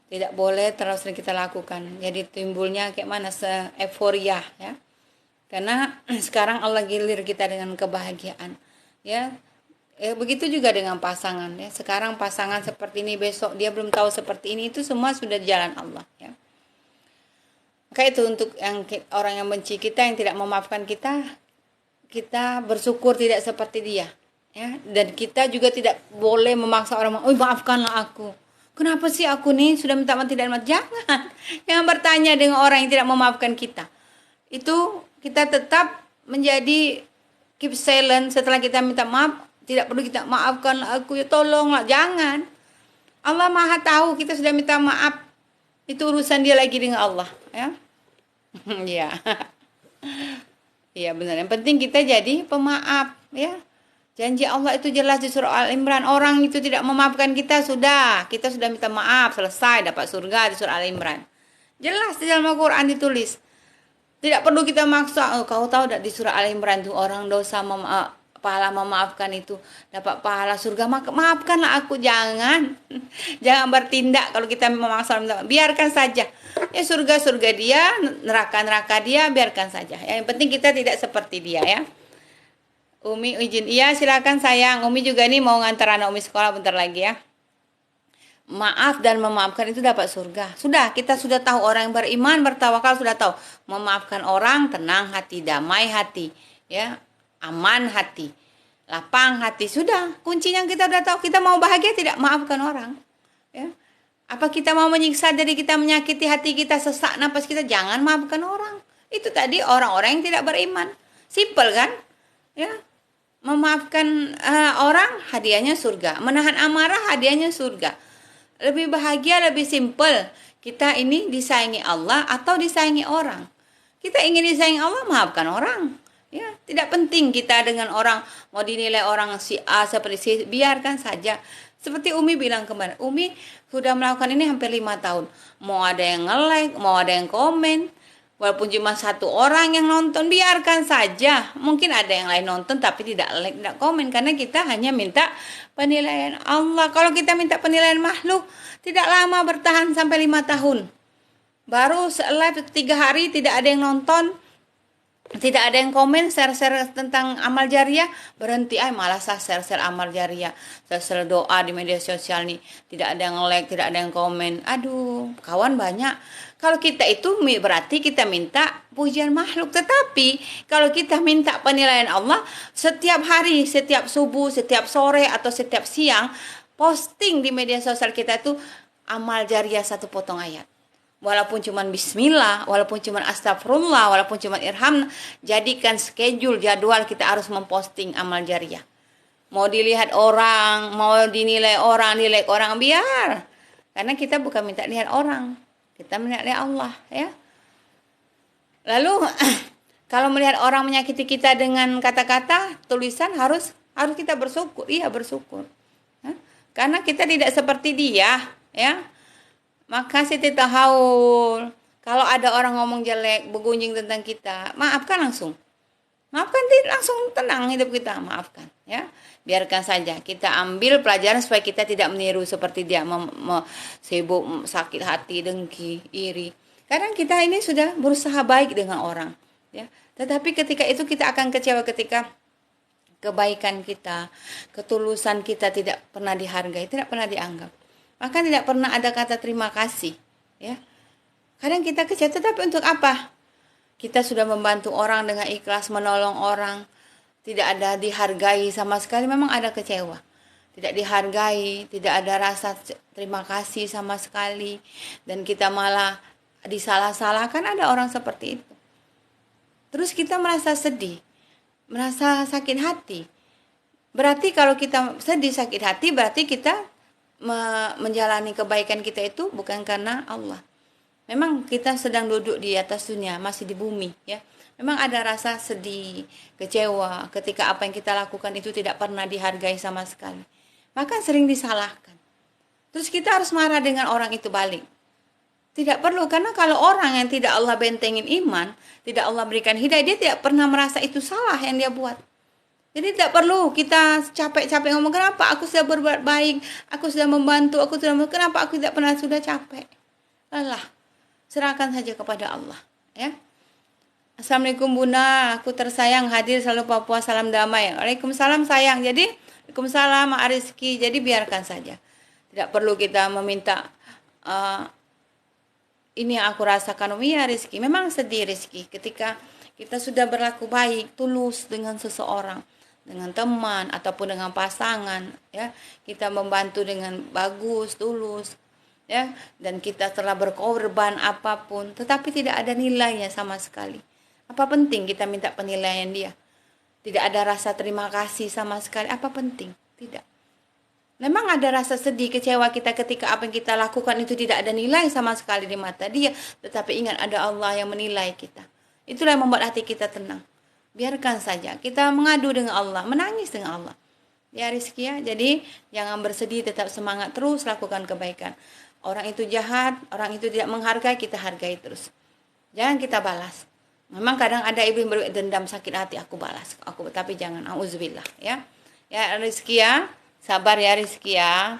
Tidak boleh terlalu sering kita lakukan. Jadi timbulnya kayak mana, euforia, ya. Karena sekarang Allah gilir kita dengan kebahagiaan, ya. Begitu juga dengan pasangan, ya. Sekarang pasangan seperti ini, besok dia belum tahu seperti ini, itu semua sudah di jalan Allah, ya. Maka itu untuk yang orang yang benci kita, yang tidak memaafkan kita, kita bersyukur tidak seperti dia. Ya, dan kita juga tidak boleh memaksa orang, "Oh, maafkanlah aku. Kenapa sih aku nih sudah minta maaf tidak maaf?" Jangan bertanya dengan orang yang tidak memaafkan kita. Itu kita tetap menjadi keep silent setelah kita minta maaf. Tidak perlu kita, "Maafkanlah aku, ya tolonglah." Jangan. Allah Maha tahu kita sudah minta maaf. Itu urusan dia lagi dengan Allah, ya. Iya. Iya benar. Yang penting kita jadi pemaaf, ya. Janji Allah itu jelas di surah Al-Imran. Orang itu tidak memaafkan kita, kita sudah minta maaf, selesai, dapat surga di surah Al-Imran. Jelas di dalam Al-Quran ditulis. Tidak perlu kita maksa. Oh, kau tahu tidak di surah Al-Imran tuh orang dosa pahala memaafkan itu dapat pahala surga. Maafkanlah aku. Jangan bertindak kalau kita memaksa. Biarkan saja. Ya, surga dia, neraka dia, biarkan saja. Yang penting kita tidak seperti dia, ya. Umi izin. Iya, silakan sayang. Umi juga nih mau ngantar anak Umi sekolah bentar lagi, ya. Maaf dan memaafkan itu dapat surga. Kita sudah tahu, orang yang beriman, bertawakal sudah tahu. Memaafkan orang, tenang hati, damai hati, ya. Aman hati, lapang hati. Sudah, kuncinya kita sudah tahu. Kita mau bahagia tidak, maafkan orang, ya. Apa kita mau menyiksa diri kita, menyakiti hati kita, sesak napas kita, jangan maafkan orang. Itu tadi orang-orang yang tidak beriman. Simple kan, ya. Memaafkan orang, hadiahnya surga. Menahan amarah, hadiahnya surga. Lebih bahagia, lebih simple. Kita ini disayangi Allah atau disayangi orang. Kita ingin disayangi Allah, maafkan orang. Ya, tidak penting kita dengan orang mau dinilai orang si A seperti si, biarkan saja. Seperti Umi bilang kemarin, Umi sudah melakukan ini hampir 5 tahun. Mau ada yang nge-like, mau ada yang komen, walaupun cuma 1 orang yang nonton, biarkan saja. Mungkin ada yang lain nonton tapi tidak like, tidak komen, karena kita hanya minta penilaian Allah. Kalau kita minta penilaian makhluk, tidak lama bertahan sampai 5 tahun. Baru live 3 hari tidak ada yang nonton, tidak ada yang komen, share-share tentang amal jariah, berhenti, malas share-share amal jariah, share doa di media sosial nih, tidak ada yang like, tidak ada yang komen. Aduh, kawan banyak. Kalau kita itu berarti kita minta pujian makhluk. Tetapi kalau kita minta penilaian Allah, setiap hari, setiap subuh, setiap sore atau setiap siang, posting di media sosial kita itu amal jariah 1 potong ayat. Walaupun cuman bismillah, walaupun cuman astagfirullah, walaupun cuman irham, jadikan schedule, jadwal kita harus memposting amal jariah. Mau dilihat orang, mau dinilai orang, dilihat orang, biar. Karena kita bukan minta lihat orang, kita minta lihat Allah, ya. Lalu kalau melihat orang menyakiti kita dengan kata-kata, tulisan, harus kita bersyukur. Iya, bersyukur. Karena kita tidak seperti dia, ya. Maka Siti Tahaul, kalau ada orang ngomong jelek, bergunjing tentang kita, maafkan langsung. Maafkan, langsung tenang hidup kita, maafkan, ya. Biarkan saja, kita ambil pelajaran supaya kita tidak meniru seperti dia, sibuk, sakit hati, dengki, iri. Kadang kita ini sudah berusaha baik dengan orang, ya. Tetapi ketika itu kita akan kecewa ketika kebaikan kita, ketulusan kita tidak pernah dihargai, tidak pernah dianggap. Maka tidak pernah ada kata terima kasih, ya. Kadang kita kecewa, tapi untuk apa? Kita sudah membantu orang dengan ikhlas, menolong orang, tidak ada dihargai sama sekali, memang ada kecewa. Tidak dihargai, tidak ada rasa terima kasih sama sekali, dan kita malah disalah-salahkan, ada orang seperti itu. Terus kita merasa sedih, merasa sakit hati. Berarti kalau kita sedih, sakit hati, berarti kita menjalani kebaikan kita itu bukan karena Allah. Memang kita sedang duduk di atas dunia, masih di bumi, ya. Memang ada rasa sedih, kecewa ketika apa yang kita lakukan itu tidak pernah dihargai sama sekali. Maka sering disalahkan. Terus kita harus marah dengan orang itu balik. Tidak perlu, karena kalau orang yang tidak Allah bentengin iman, tidak Allah berikan hidayah, dia tidak pernah merasa itu salah yang dia buat. Jadi tidak perlu kita capek-capek ngomong, kenapa aku sudah berbuat baik, aku sudah membantu, kenapa aku tidak pernah sudah capek. Lelah, serahkan saja kepada Allah, ya. Assalamualaikum Bunda, aku tersayang hadir selalu Papua, salam damai. Waalaikumsalam sayang. Jadi, Waalaikumsalam Rizki. Jadi biarkan saja. Tidak perlu kita meminta ini yang aku rasakan. Iya Rizki, memang sedih Rizki ketika kita sudah berlaku baik, tulus dengan seseorang, dengan teman ataupun dengan pasangan, ya. Kita membantu dengan bagus, tulus, ya, dan kita telah berkorban apapun, tetapi tidak ada nilainya sama sekali. Apa penting kita minta penilaian dia? Tidak ada rasa terima kasih sama sekali. Apa penting? Tidak. Memang ada rasa sedih, kecewa kita ketika apa yang kita lakukan itu tidak ada nilai sama sekali di mata dia. Tetapi ingat, ada Allah yang menilai kita. Itulah yang membuat hati kita tenang. Biarkan saja. Kita mengadu dengan Allah, menangis dengan Allah. Ya Rizky, ya. Jadi jangan bersedih, tetap semangat terus lakukan kebaikan. Orang itu jahat, orang itu tidak menghargai, kita hargai terus. Jangan kita balas. Memang kadang ada ibu yang dendam, sakit hati, aku balas. Tapi jangan, auzubillah, ya. Ya Rizky, ya. Sabar ya Rizky, ya.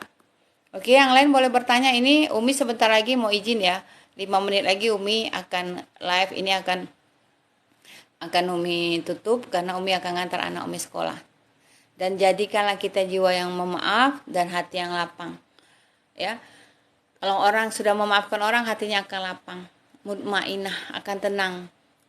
Oke, yang lain boleh bertanya. Ini Umi sebentar lagi mau izin ya. 5 menit lagi Umi akan live. Ini akan Umi tutup karena Umi akan ngantar anak Umi sekolah. Dan jadikanlah kita jiwa yang memaaf dan hati yang lapang. Ya. Kalau orang sudah memaafkan orang, hatinya akan lapang, mutmainah, akan tenang.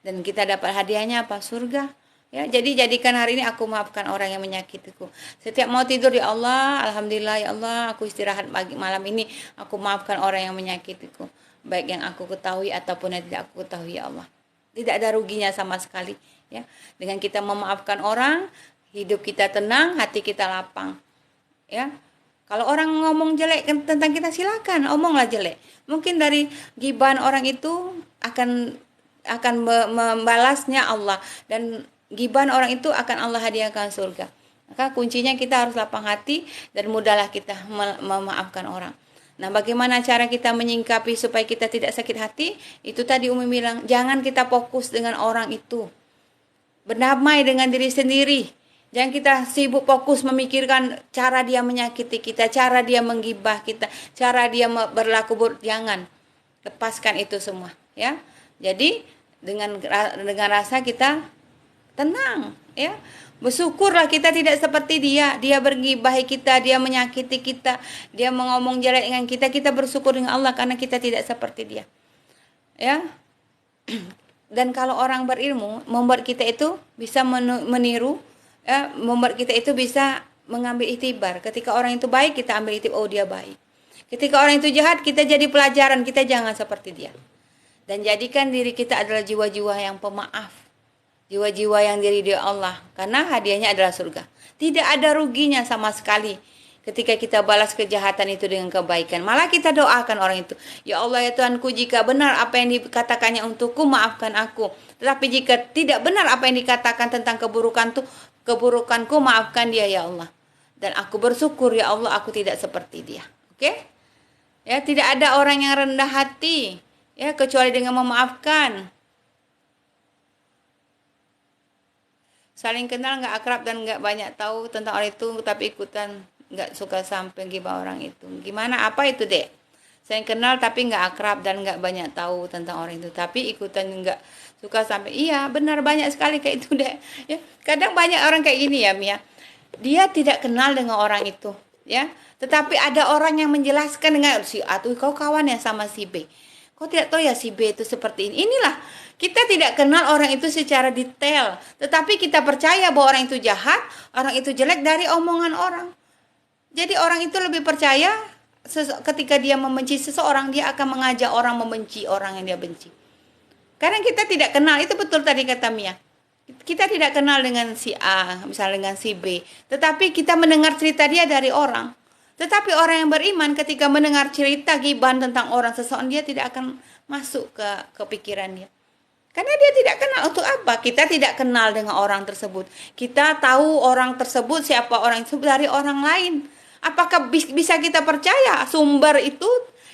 Dan kita dapat hadiahnya apa? Surga. Ya, jadi jadikan hari ini aku maafkan orang yang menyakitiku. Setiap mau tidur, ya Allah, alhamdulillah ya Allah, aku istirahat pagi malam ini, aku maafkan orang yang menyakitiku. Baik yang aku ketahui ataupun yang tidak aku ketahui, ya Allah. Tidak ada ruginya sama sekali, ya. Dengan kita memaafkan orang, hidup kita tenang, hati kita lapang. Ya. Kalau orang ngomong jelek tentang kita, silakan omonglah jelek. Mungkin dari gibahan orang itu akan membalasnya Allah, dan gibahan orang itu akan Allah hadiahkan surga. Maka kuncinya kita harus lapang hati dan mudahlah kita memaafkan orang. Nah, bagaimana cara kita menyingkapi supaya kita tidak sakit hati? Itu tadi Umi bilang, jangan kita fokus dengan orang itu. Berdamai dengan diri sendiri. Jangan kita sibuk fokus memikirkan cara dia menyakiti kita, cara dia menggibah kita, cara dia berlaku buruk. Jangan. Lepaskan itu semua, ya. Jadi dengan rasa kita tenang, ya. Bersyukurlah kita tidak seperti dia. Dia bergibahi kita, dia menyakiti kita, dia mengomong jelek dengan kita. Kita bersyukur dengan Allah karena kita tidak seperti dia. Ya. Dan kalau orang berilmu membuat kita itu bisa meniru, ya, membuat kita itu bisa mengambil iktibar. Ketika orang itu baik, kita ambil iktibar, oh dia baik. Ketika orang itu jahat, kita jadi pelajaran, kita jangan seperti dia. Dan jadikan diri kita adalah jiwa-jiwa yang pemaaf, jiwa-jiwa yang diridhoi Allah, karena hadiahnya adalah surga. Tidak ada ruginya sama sekali ketika kita balas kejahatan itu dengan kebaikan. Malah kita doakan orang itu, ya Allah ya Tuhanku, jika benar apa yang dikatakannya untukku, maafkan aku. Tetapi jika tidak benar apa yang dikatakan tentang keburukanku, maafkan dia ya Allah. Dan aku bersyukur ya Allah, aku tidak seperti dia. Oke? Ya, tidak ada orang yang rendah hati, ya, kecuali dengan memaafkan. Saling kenal nggak akrab dan nggak banyak tahu tentang orang itu, tapi ikutan nggak suka sampai gibah orang itu. Gimana? Apa itu, Dek? Saling kenal tapi nggak akrab dan nggak banyak tahu tentang orang itu, tapi ikutan nggak suka sampai. Iya, benar, banyak sekali kayak itu, Dek. Ya, kadang banyak orang kayak gini ya, Mia. Dia tidak kenal dengan orang itu, ya. Tetapi ada orang yang menjelaskan dengan si A tuh kau kawan ya sama si B. Kau tidak tahu ya si B itu seperti ini. Inilah kita tidak kenal orang itu secara detail, tetapi kita percaya bahwa orang itu jahat, orang itu jelek dari omongan orang. Jadi orang itu lebih percaya ketika dia membenci seseorang, dia akan mengajak orang membenci orang yang dia benci. Karena kita tidak kenal, itu betul tadi kata Mia. Kita tidak kenal dengan si A, misalnya dengan si B. Tetapi kita mendengar cerita dia dari orang. Tetapi orang yang beriman ketika mendengar cerita gibahan tentang orang seseorang, dia tidak akan masuk ke pikiran dia. Karena dia tidak kenal. Untuk apa? Kita tidak kenal dengan orang tersebut. Kita tahu orang tersebut, siapa orang itu dari orang lain. Apakah bisa kita percaya sumber itu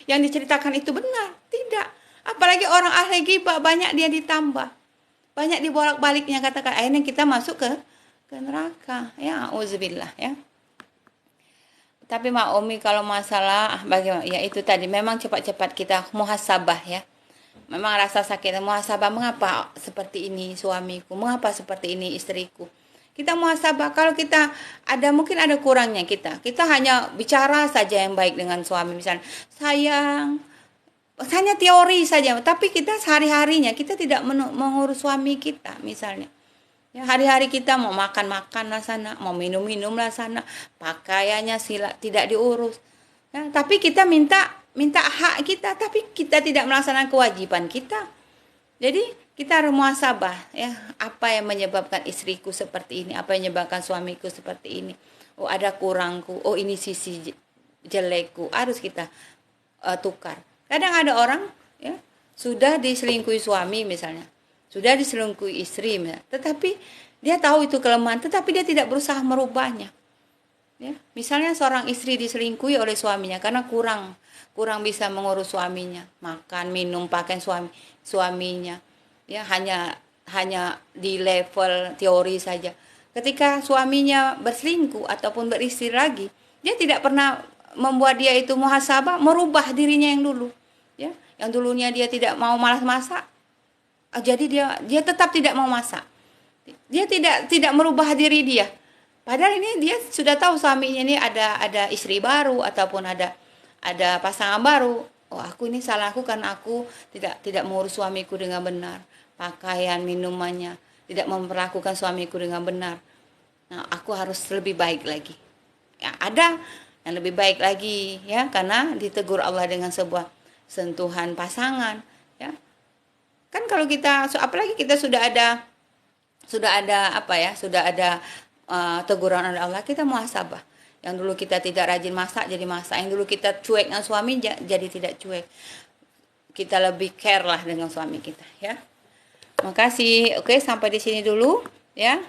yang diceritakan itu benar? Tidak. Apalagi orang ahli ghibah, banyak dia ditambah. Banyak dibolak-baliknya katakan. Akhirnya kita masuk ke neraka. Ya, auzubillah ya. Tapi Mak Umi kalau masalah bagaimana? Ya itu tadi memang cepat-cepat kita muhasabah ya. Memang rasa sakit muhasabah, mengapa seperti ini suamiku, mengapa seperti ini istriku. Kita muhasabah, kalau kita mungkin ada kurangnya kita hanya bicara saja yang baik dengan suami, misalnya sayang, hanya teori saja, tapi kita sehari-harinya kita tidak mengurus suami kita misalnya. Ya, hari-hari kita mau makan lah sana, mau minum lah sana, pakaiannya tidak diurus. Ya, tapi kita minta hak kita, tapi kita tidak melaksanakan kewajiban kita. Jadi kita harus muhasabah ya, apa yang menyebabkan istriku seperti ini, apa yang menyebabkan suamiku seperti ini. Oh ada kurangku, oh ini sisi jelekku, harus kita tukar. Kadang ada orang ya sudah diselingkuhi suami misalnya, sudah diselingkuhi istri misalnya, tetapi dia tahu itu kelemahan, tetapi dia tidak berusaha merubahnya. Ya, misalnya seorang istri diselingkuhi oleh suaminya karena kurang bisa mengurus suaminya, makan, minum, pakaian suaminya. Ya, hanya di level teori saja. Ketika suaminya berselingkuh ataupun beristri lagi, dia tidak pernah membuat dia itu muhasabah, merubah dirinya yang dulu. Ya, yang dulunya dia tidak mau malas masak, jadi dia tetap tidak mau masak. Dia tidak merubah diri dia. Padahal ini dia sudah tahu suaminya ini ada istri baru ataupun ada pasangan baru. Oh, aku ini salah aku karena aku tidak mengurus suamiku dengan benar. Pakaian, minumannya, tidak memperlakukan suamiku dengan benar. Nah, aku harus lebih baik lagi. Ya, ada yang lebih baik lagi ya, karena ditegur Allah dengan sebuah sentuhan pasangan, ya. Kan kalau kita apalagi kita sudah ada teguran oleh Allah, kita muhasabah. Yang dulu kita tidak rajin masak jadi masak, yang dulu kita cuek dengan suami jadi tidak cuek. Kita lebih care lah dengan suami kita ya. Makasih. Oke, sampai di sini dulu ya.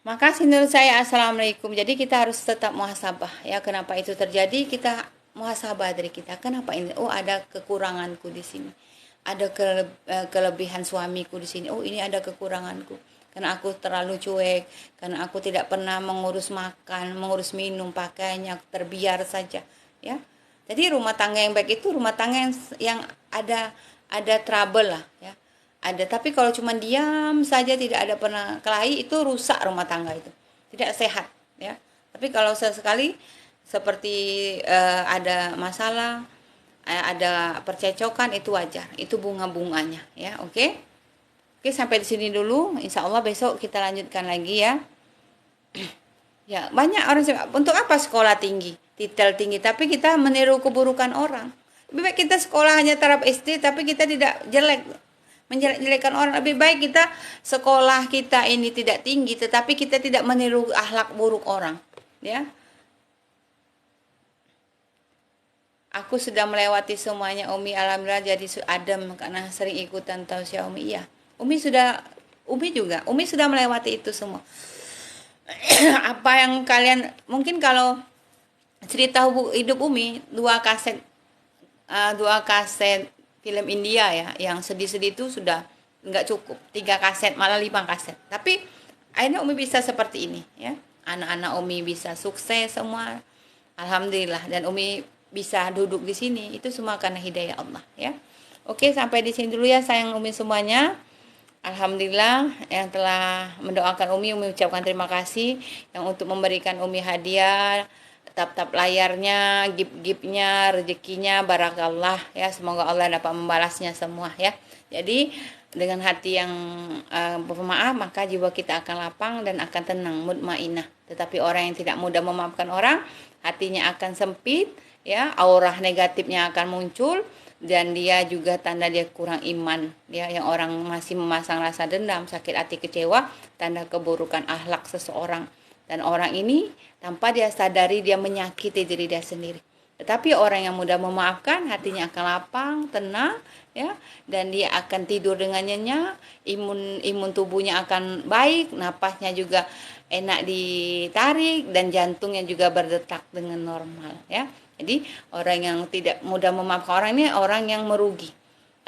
Makasih menurut saya. Assalamualaikum. Jadi kita harus tetap muhasabah ya. Kenapa itu terjadi? Kita muhasabah dari kita. Kenapa ini? Oh, ada kekuranganku di sini. Ada kelebihan suamiku di sini. Oh, ini ada kekuranganku. Karena aku terlalu cuek, karena aku tidak pernah mengurus makan, mengurus minum, pakaiannya, terbiar saja, ya. Jadi rumah tangga yang baik itu rumah tangga yang ada trouble lah, ya. Ada, tapi kalau cuma diam saja tidak ada pernah kelahi, itu rusak rumah tangga itu, tidak sehat, ya. Tapi kalau sesekali seperti ada masalah, ada percecokan, itu wajar, itu bunga-bunganya, ya, oke. Oke, sampai di sini dulu. Insya Allah besok kita lanjutkan lagi ya. Ya, banyak orang untuk apa sekolah tinggi, titel tinggi, tapi kita meniru keburukan orang. Lebih baik kita sekolah hanya taraf SD, tapi kita tidak menjelek-jelekan orang. Lebih baik kita sekolah kita ini tidak tinggi, tetapi kita tidak meniru akhlak buruk orang. Ya. Aku sudah melewati semuanya, Umi. Alhamdulillah jadi adem karena sering ikutan tausiah Umi. Iya. Umi juga melewati itu semua. Apa yang kalian mungkin kalau cerita hidup Umi, dua kaset film India ya, yang sedih-sedih itu sudah nggak cukup, 3 kaset malah 5 kaset. Tapi akhirnya Umi bisa seperti ini ya, anak-anak Umi bisa sukses semua, alhamdulillah, dan Umi bisa duduk di sini itu semua karena hidayah Allah ya. Oke, sampai di sini dulu ya sayang Umi semuanya. Alhamdulillah yang telah mendoakan Umi ucapkan terima kasih, yang untuk memberikan Umi hadiah, tap-tap layarnya, gift-giftnya, rezekinya, barakallah ya. Semoga Allah dapat membalasnya semua ya. Jadi dengan hati yang bermaaf, maka jiwa kita akan lapang dan akan tenang, mutmainah. Tetapi orang yang tidak mudah memaafkan orang, hatinya akan sempit ya, aura negatifnya akan muncul, dan dia juga tanda dia kurang iman ya. Yang orang masih memasang rasa dendam, sakit hati, kecewa, tanda keburukan akhlak seseorang. Dan orang ini tanpa dia sadari dia menyakiti diri dia sendiri. Tetapi orang yang mudah memaafkan, hatinya akan lapang, tenang ya, dan dia akan tidur dengan nyenyak, imun tubuhnya akan baik, napasnya juga enak ditarik, dan jantungnya juga berdetak dengan normal ya. Jadi orang yang tidak mudah memaafkan orang ini orang yang merugi,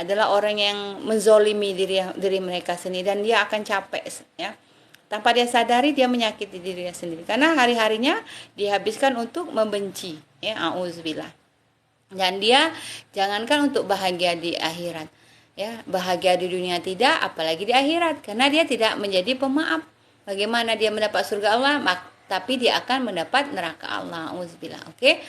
adalah orang yang menzolimi diri mereka sendiri, dan dia akan capek ya. Tanpa dia sadari dia menyakiti dirinya sendiri, karena hari-harinya dihabiskan untuk membenci ya, auzubillah. Dan dia jangankan untuk bahagia di akhirat ya, bahagia di dunia tidak, apalagi di akhirat, karena dia tidak menjadi pemaaf. Bagaimana dia mendapat surga Allah? Tapi dia akan mendapat neraka Allah. Auzubillah. Oke.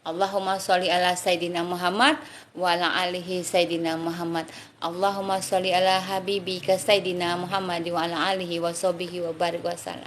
Allahumma sholli ala Sayyidina Muhammad wa ala alihi Sayyidina Muhammad. Allahumma sholli ala habibika Sayyidina Muhammad wa ala alihi wa sahbihi wa barik wasallam.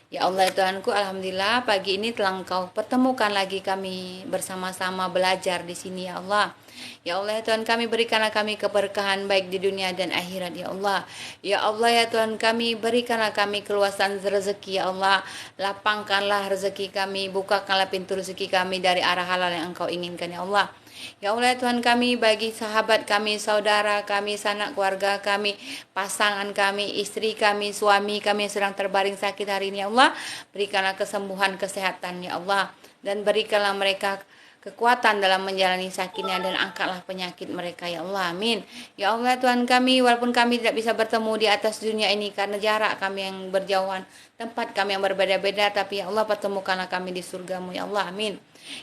Ya Allah Tuhanku, alhamdulillah pagi ini telah Engkau pertemukan lagi kami bersama-sama belajar di sini ya Allah. Ya Allah ya Tuhan kami, berikanlah kami keberkahan baik di dunia dan akhirat ya Allah. Ya Allah ya Tuhan kami, berikanlah kami keluasan rezeki ya Allah. Lapangkanlah rezeki kami, bukakanlah pintu rezeki kami dari arah halal yang Engkau inginkan ya Allah. Ya Allah Tuhan kami, bagi sahabat kami, saudara kami, sanak keluarga kami, pasangan kami, istri kami, suami kami yang sedang terbaring sakit hari ini ya Allah, berikanlah kesembuhan, kesehatan ya Allah, dan berikanlah mereka kekuatan dalam menjalani sakitnya, dan angkatlah penyakit mereka ya Allah, amin. Ya Allah Tuhan kami, walaupun kami tidak bisa bertemu di atas dunia ini karena jarak kami yang berjauhan, tempat kami yang berbeda-beda, tapi ya Allah pertemukanlah kami di surgamu ya Allah, amin.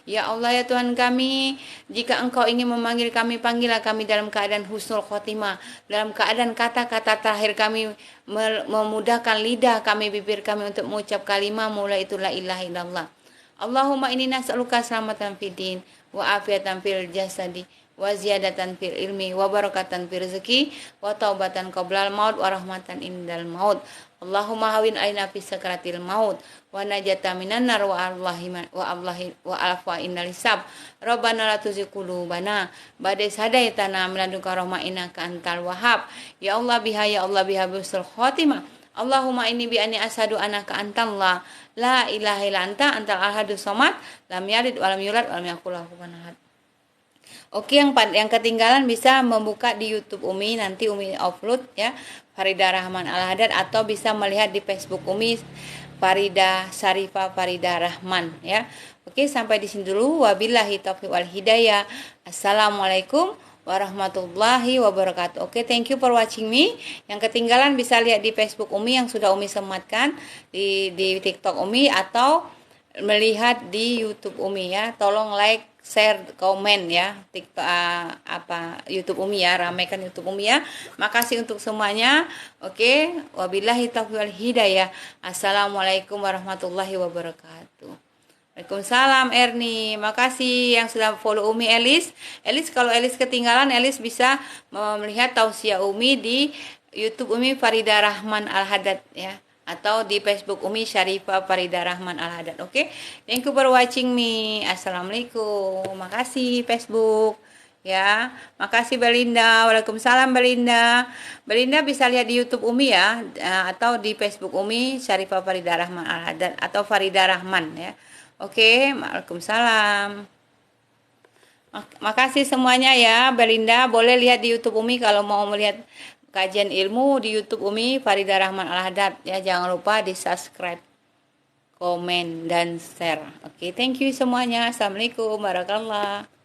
Ya Allah ya Tuhan kami, jika Engkau ingin memanggil kami, panggillah kami dalam keadaan husnul khotimah, dalam keadaan kata-kata terakhir kami memudahkan lidah kami, bibir kami untuk mengucap kalimah mulai itu la ilaha illallah. Allahumma inni nas'aluka selamatan fid din wa afiatan fil jasadi wa ziyadatan fil ilmi wa barakatan fil rezeki wa taubatan qoblal maut wa rahmatan indal maut. Allahumma hawin aina fi sakratil maut wa najata minan nar wa alfa innal hisab. Rabbana la tuzigh qulubana ba'da idh hadaitana min ladunka rahmah innaka antal wahhab. Ya Allah biha ya Allah biha bisul khotimah. Allahumma inni bi anni asyhadu annaka antallah la ilaha illa anta antal ahadus samad lam yalid wa lam yulad wa lam yakul lahu kufuwan ahad. Oke, yang ketinggalan bisa membuka di YouTube Umi, nanti Umi upload ya, Farida Rahman Al-Haddad, atau bisa melihat di Facebook Umi Farida Syarifah Farida Rahman ya. Oke, sampai di sini dulu. Wabillahi taufiq wal hidayah. Assalamualaikum warahmatullahi wabarakatuh. Oke, thank you for watching me. Yang ketinggalan bisa lihat di Facebook Umi yang sudah Umi sematkan, di TikTok Umi, atau melihat di YouTube Umi ya. Tolong like, share, komen ya, TikTok YouTube Umi ya, ramaikan YouTube Umi ya. Makasih untuk semuanya. Oke, wabillahi taufiq wal hidayah. Assalamualaikum warahmatullahi wabarakatuh. Waalaikumsalam Erni. Makasih yang sudah follow Umi. Elis, kalau Elis ketinggalan, Elis bisa melihat tausiah Umi di YouTube Umi Farida Rahman Al-Haddad ya, atau di Facebook Umi Syarifah Farida Rahman Al-Haddad. Oke. Thank you for watching me. Assalamualaikum. Makasih Facebook. Ya, makasih Belinda. Waalaikumsalam Belinda. Belinda bisa lihat di YouTube Umi ya, atau di Facebook Umi Syarifah Farida Rahman Al-Haddad atau Farida Rahman ya. Oke, waalaikumsalam. Makasih semuanya ya, Belinda. Boleh lihat di YouTube Umi kalau mau melihat kajian ilmu di YouTube Umi Farida Rahman Al-Haddad ya. Jangan lupa di subscribe, komen, dan share. Oke, thank you semuanya. Assalamualaikum warahmatullahi wabarakatuh.